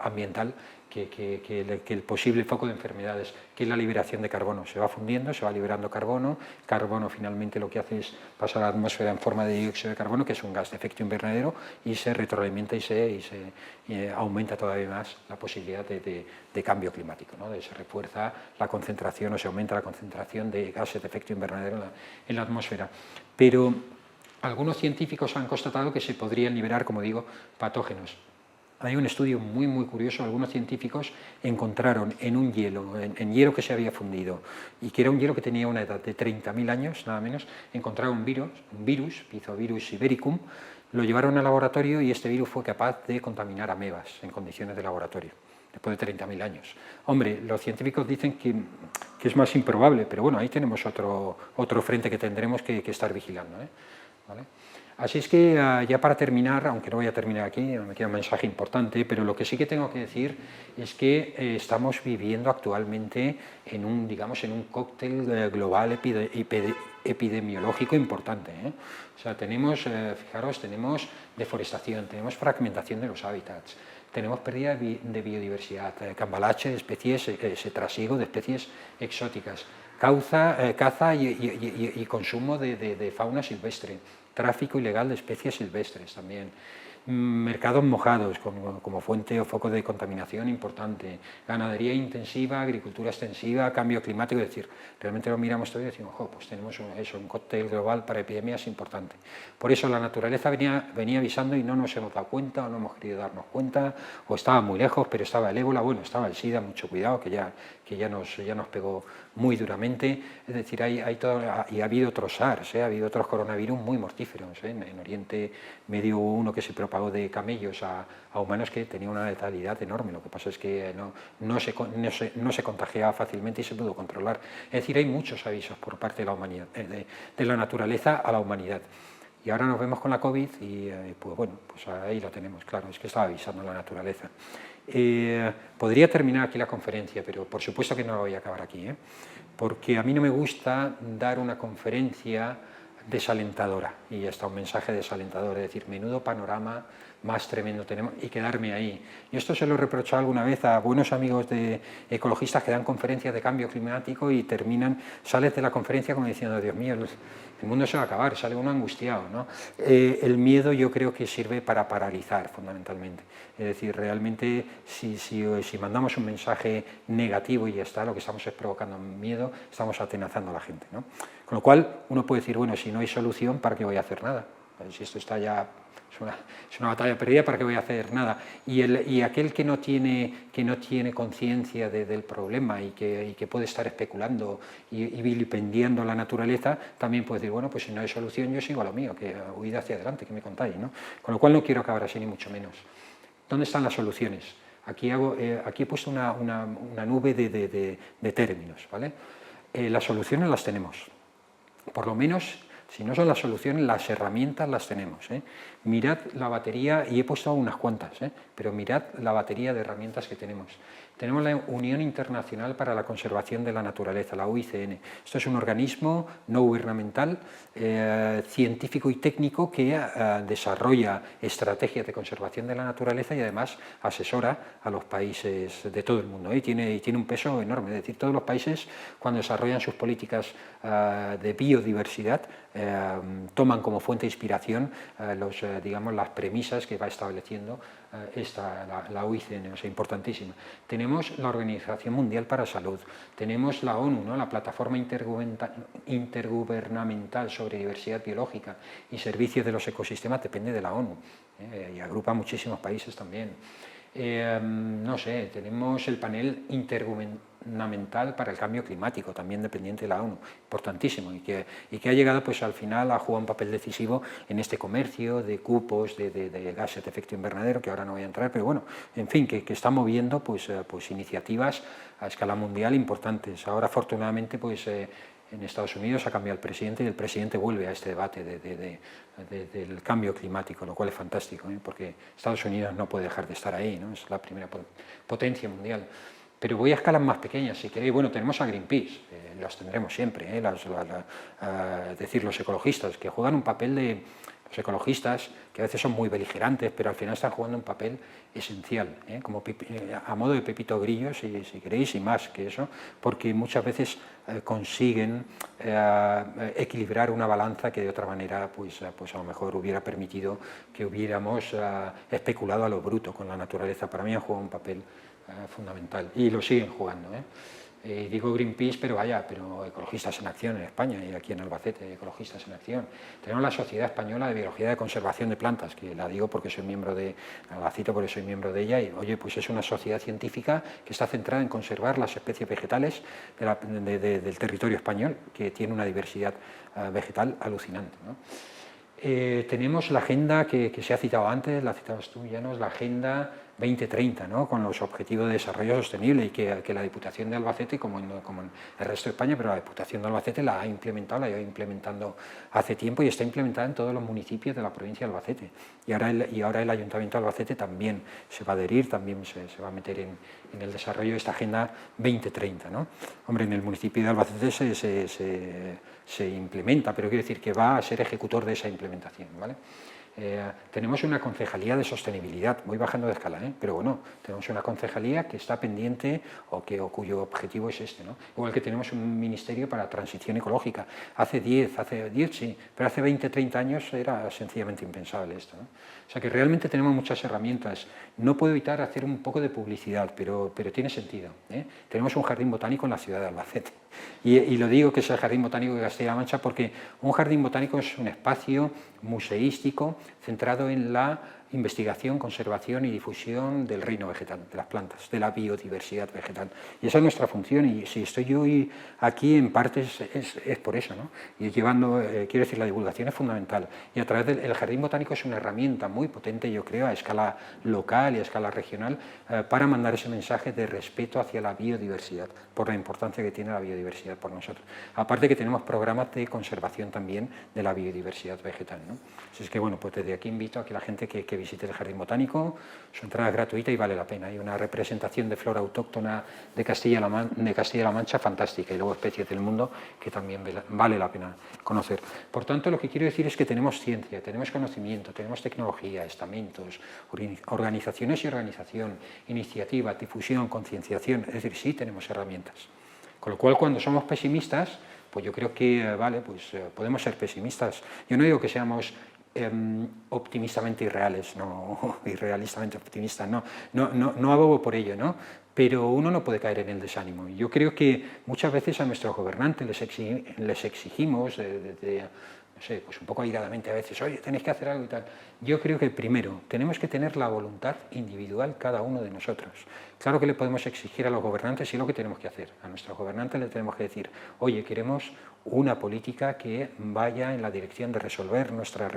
ambiental que el posible foco de enfermedades, que es la liberación de carbono. Se va fundiendo, se va liberando carbono. Carbono finalmente lo que hace es pasar a la atmósfera en forma de dióxido de carbono, que es un gas de efecto invernadero, y se retroalimenta y se aumenta todavía más la posibilidad de cambio climático, ¿no? Se refuerza la concentración o se aumenta la concentración de gases de efecto invernadero en la atmósfera. Pero algunos científicos han constatado que se podrían liberar, como digo, patógenos. Hay un estudio muy curioso. Algunos científicos encontraron en un hielo, en hielo que se había fundido y que era un hielo que tenía una edad de 30.000 años, nada menos, encontraron un virus, Pizovirus ibericum, lo llevaron al laboratorio y este virus fue capaz de contaminar amebas en condiciones de laboratorio, después de 30.000 años. Hombre, los científicos dicen que es más improbable, pero bueno, ahí tenemos otro frente que tendremos que estar vigilando, ¿eh? ¿Vale? Así es que ya para terminar, aunque no voy a terminar aquí, me queda un mensaje importante, pero lo que sí que tengo que decir es que estamos viviendo actualmente en un cóctel global epidemiológico importante, ¿eh? O sea, fijaros, tenemos deforestación, tenemos fragmentación de los hábitats, tenemos pérdida de biodiversidad, cambalache de especies, trasiego de especies exóticas, caza y consumo de fauna silvestre, tráfico ilegal de especies silvestres también, mercados mojados como fuente o foco de contaminación importante, ganadería intensiva, agricultura extensiva, cambio climático. Es decir, realmente lo miramos todo y decimos, pues tenemos un cóctel global para epidemias importante. Por eso la naturaleza venía avisando y no nos hemos dado cuenta o no hemos querido darnos cuenta, o estaba muy lejos, pero estaba el ébola, bueno, estaba el SIDA, mucho cuidado, que ya nos pegó muy duramente. Es decir, y ha habido otros SARS, ha habido otros coronavirus muy mortíferos. En Oriente Medio hubo uno que se propagó de camellos a humanos que tenía una letalidad enorme. Lo que pasa es que no se contagiaba fácilmente y se pudo controlar. Es decir, hay muchos avisos por parte de la humanidad, de la naturaleza a la humanidad. Y ahora nos vemos con la COVID y pues bueno, pues ahí lo tenemos, claro, es que estaba avisando la naturaleza. Podría terminar aquí la conferencia, pero por supuesto que no la voy a acabar aquí, porque a mí no me gusta dar una conferencia desalentadora, y hasta un mensaje desalentador, es decir, menudo panorama más tremendo tenemos, y quedarme ahí. Y esto se lo he reprochado alguna vez a buenos amigos de ecologistas que dan conferencias de cambio climático y sales de la conferencia como diciendo, Dios mío, el mundo se va a acabar, sale uno angustiado, ¿no? El miedo yo creo que sirve para paralizar fundamentalmente. Es decir, realmente si mandamos un mensaje negativo y ya está, lo que estamos es provocando miedo, estamos atenazando a la gente, ¿no? Con lo cual uno puede decir, bueno, si no hay solución, ¿para qué voy a hacer nada? Si esto está ya, es una batalla perdida, ¿para qué voy a hacer nada? Y aquel que no tiene conciencia del problema y que puede estar especulando y vilipendiando la naturaleza, también puede decir, bueno, pues si no hay solución, yo sigo a lo mío, que huid hacia adelante, que me contáis, ¿no? Con lo cual no quiero acabar así, ni mucho menos. ¿Dónde están las soluciones? Aquí he puesto una nube de términos, ¿vale? Las soluciones las tenemos. Por lo menos, si no son las soluciones, las herramientas las tenemos, ¿eh? Mirad la batería, y he puesto unas cuantas, pero mirad la batería de herramientas que tenemos. Tenemos la Unión Internacional para la Conservación de la Naturaleza, la UICN. Esto es un organismo no gubernamental, científico y técnico que desarrolla estrategias de conservación de la naturaleza y además asesora a los países de todo el mundo. Y tiene un peso enorme. Es decir, todos los países, cuando desarrollan sus políticas de biodiversidad, toman como fuente de inspiración las premisas que va estableciendo la UICN, o sea, importantísima. Tenemos la Organización Mundial para la Salud, tenemos la ONU, ¿no? La Plataforma Intergubernamental sobre Diversidad Biológica y Servicios de los Ecosistemas, depende de la ONU, y agrupa muchísimos países también. No sé, tenemos el panel intergubernamental para el cambio climático, también dependiente de la ONU, importantísimo, y que ha llegado pues al final a jugar un papel decisivo en este comercio de cupos de gases de efecto invernadero, que ahora no voy a entrar, pero bueno, en fin, que está moviendo pues iniciativas a escala mundial importantes. Ahora afortunadamente pues en Estados Unidos ha cambiado el presidente y el presidente vuelve a este debate del cambio climático, lo cual es fantástico, porque Estados Unidos no puede dejar de estar ahí, ¿no? Es la primera potencia mundial. Pero voy a escalas más pequeñas, si queréis. Bueno, tenemos a Greenpeace, los tendremos siempre, decir, los ecologistas, que juegan un papel de... Los ecologistas, que a veces son muy beligerantes, pero al final están jugando un papel esencial, como a modo de Pepito Grillo, si queréis, y más que eso, porque muchas veces consiguen equilibrar una balanza que de otra manera pues a lo mejor hubiera permitido que hubiéramos especulado a lo bruto con la naturaleza. Para mí han jugado un papel fundamental y lo siguen jugando. Digo Greenpeace, pero vaya, pero Ecologistas en Acción en España y aquí en Albacete, Ecologistas en Acción. Tenemos la Sociedad Española de Biología de Conservación de Plantas, que la digo porque soy miembro la cito porque soy miembro de ella, y oye, pues es una sociedad científica que está centrada en conservar las especies vegetales del territorio español, que tiene una diversidad vegetal alucinante, ¿no? Tenemos la agenda que se ha citado antes, la citabas tú, Llanos, la Agenda 2030, ¿no? Con los Objetivos de Desarrollo Sostenible, y que la Diputación de Albacete, como en el resto de España, pero la Diputación de Albacete la ha implementado, la lleva implementando hace tiempo y está implementada en todos los municipios de la provincia de Albacete. Y ahora el Ayuntamiento de Albacete también se va a adherir, también se va a meter en el desarrollo de esta Agenda 2030, ¿no? Hombre, en el municipio de Albacete se implementa, pero quiero decir que va a ser ejecutor de esa implementación, ¿vale? Tenemos una concejalía de sostenibilidad, voy bajando de escala, pero bueno, tenemos una concejalía que está pendiente o cuyo objetivo es este, ¿no? Igual que tenemos un ministerio para transición ecológica. Hace 10 sí, pero hace 20, 30 años era sencillamente impensable esto, ¿no? O sea que realmente tenemos muchas herramientas. No puedo evitar hacer un poco de publicidad, pero tiene sentido, Tenemos un jardín botánico en la ciudad de Albacete. Y lo digo que es el Jardín Botánico de Castilla-La Mancha porque un jardín botánico es un espacio museístico centrado en la investigación, conservación y difusión del reino vegetal, de las plantas, de la biodiversidad vegetal. Y esa es nuestra función, y si estoy yo hoy aquí en parte es por eso, ¿no? Y llevando, quiero decir, la divulgación es fundamental. Y a través del Jardín Botánico es una herramienta muy potente, yo creo, a escala local y a escala regional, para mandar ese mensaje de respeto hacia la biodiversidad, por la importancia que tiene la biodiversidad por nosotros. Aparte que tenemos programas de conservación también de la biodiversidad vegetal, ¿no? Así es que, bueno, pues desde aquí invito a que la gente que visite el Jardín Botánico, su entrada es gratuita y vale la pena. Hay una representación de flora autóctona de Castilla-La Mancha fantástica, y luego especies del mundo que también vale la pena conocer. Por tanto, lo que quiero decir es que tenemos ciencia, tenemos conocimiento, tenemos tecnología, estamentos, organizaciones y organización, iniciativa, difusión, concienciación, es decir, sí tenemos herramientas. Con lo cual, cuando somos pesimistas, pues yo creo que, vale, pues podemos ser pesimistas. Yo no digo que seamos optimistamente irreales, no, irrealistamente optimistas, no abogo por ello, ¿no? Pero uno no puede caer en el desánimo. Yo creo que muchas veces a nuestros gobernantes les exigimos, no sé, pues un poco airadamente a veces, oye, tenéis que hacer algo y tal. Yo creo que primero tenemos que tener la voluntad individual cada uno de nosotros. Claro que le podemos exigir a los gobernantes y es lo que tenemos que hacer. A nuestros gobernantes les tenemos que decir, oye, queremos una política que vaya en la dirección de resolver nuestra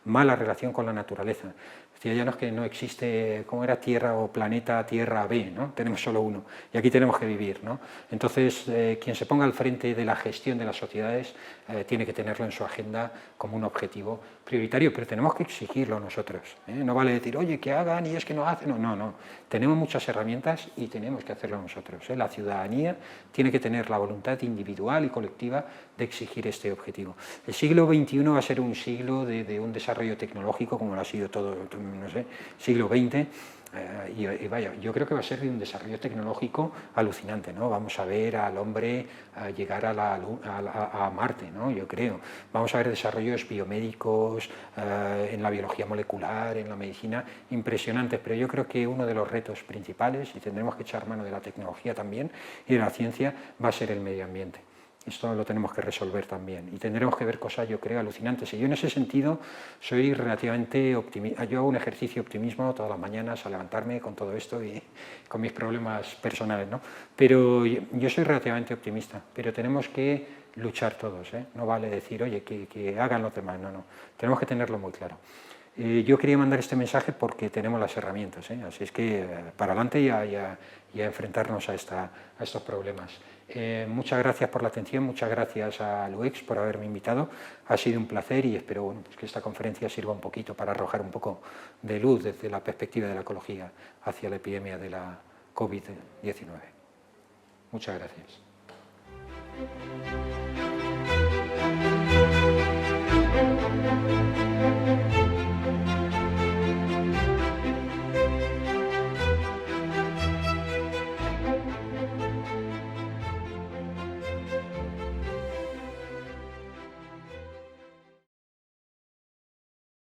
mala relación con la naturaleza. Decía Llanos que no existe, ¿cómo era? Tierra o planeta Tierra B, ¿no? Tenemos solo uno y aquí tenemos que vivir, ¿no? Entonces, quien se ponga al frente de la gestión de las sociedades tiene que tenerlo en su agenda como un objetivo prioritario, pero tenemos que exigirlo nosotros, No vale decir, oye, que hagan y es que no hacen, no. Tenemos muchas herramientas y tenemos que hacerlo nosotros, La ciudadanía tiene que tener la voluntad individual y colectiva de exigir este objetivo. El siglo XXI va a ser un siglo de un desarrollo tecnológico, como lo ha sido todo, no sé, siglo XX, y vaya, yo creo que va a ser de un desarrollo tecnológico alucinante, ¿no? Vamos a ver al hombre llegar a Marte, ¿no? Yo creo. Vamos a ver desarrollos biomédicos en la biología molecular, en la medicina, impresionantes, pero yo creo que uno de los retos principales, y tendremos que echar mano de la tecnología también y de la ciencia, va a ser el medio ambiente. Esto lo tenemos que resolver también y tendremos que ver cosas, yo creo, alucinantes. Y yo en ese sentido soy relativamente optimista. Yo hago un ejercicio de optimismo todas las mañanas al levantarme con todo esto y con mis problemas personales, ¿no? Pero yo soy relativamente optimista, pero tenemos que luchar todos, No vale decir, oye, que hagan los demás, no. Tenemos que tenerlo muy claro. Yo quería mandar este mensaje porque tenemos las herramientas, así es que para adelante y a enfrentarnos a estos problemas. Muchas gracias por la atención, muchas gracias a LUEX por haberme invitado. Ha sido un placer y espero, bueno, pues que esta conferencia sirva un poquito para arrojar un poco de luz desde la perspectiva de la ecología hacia la epidemia de la COVID-19. Muchas gracias.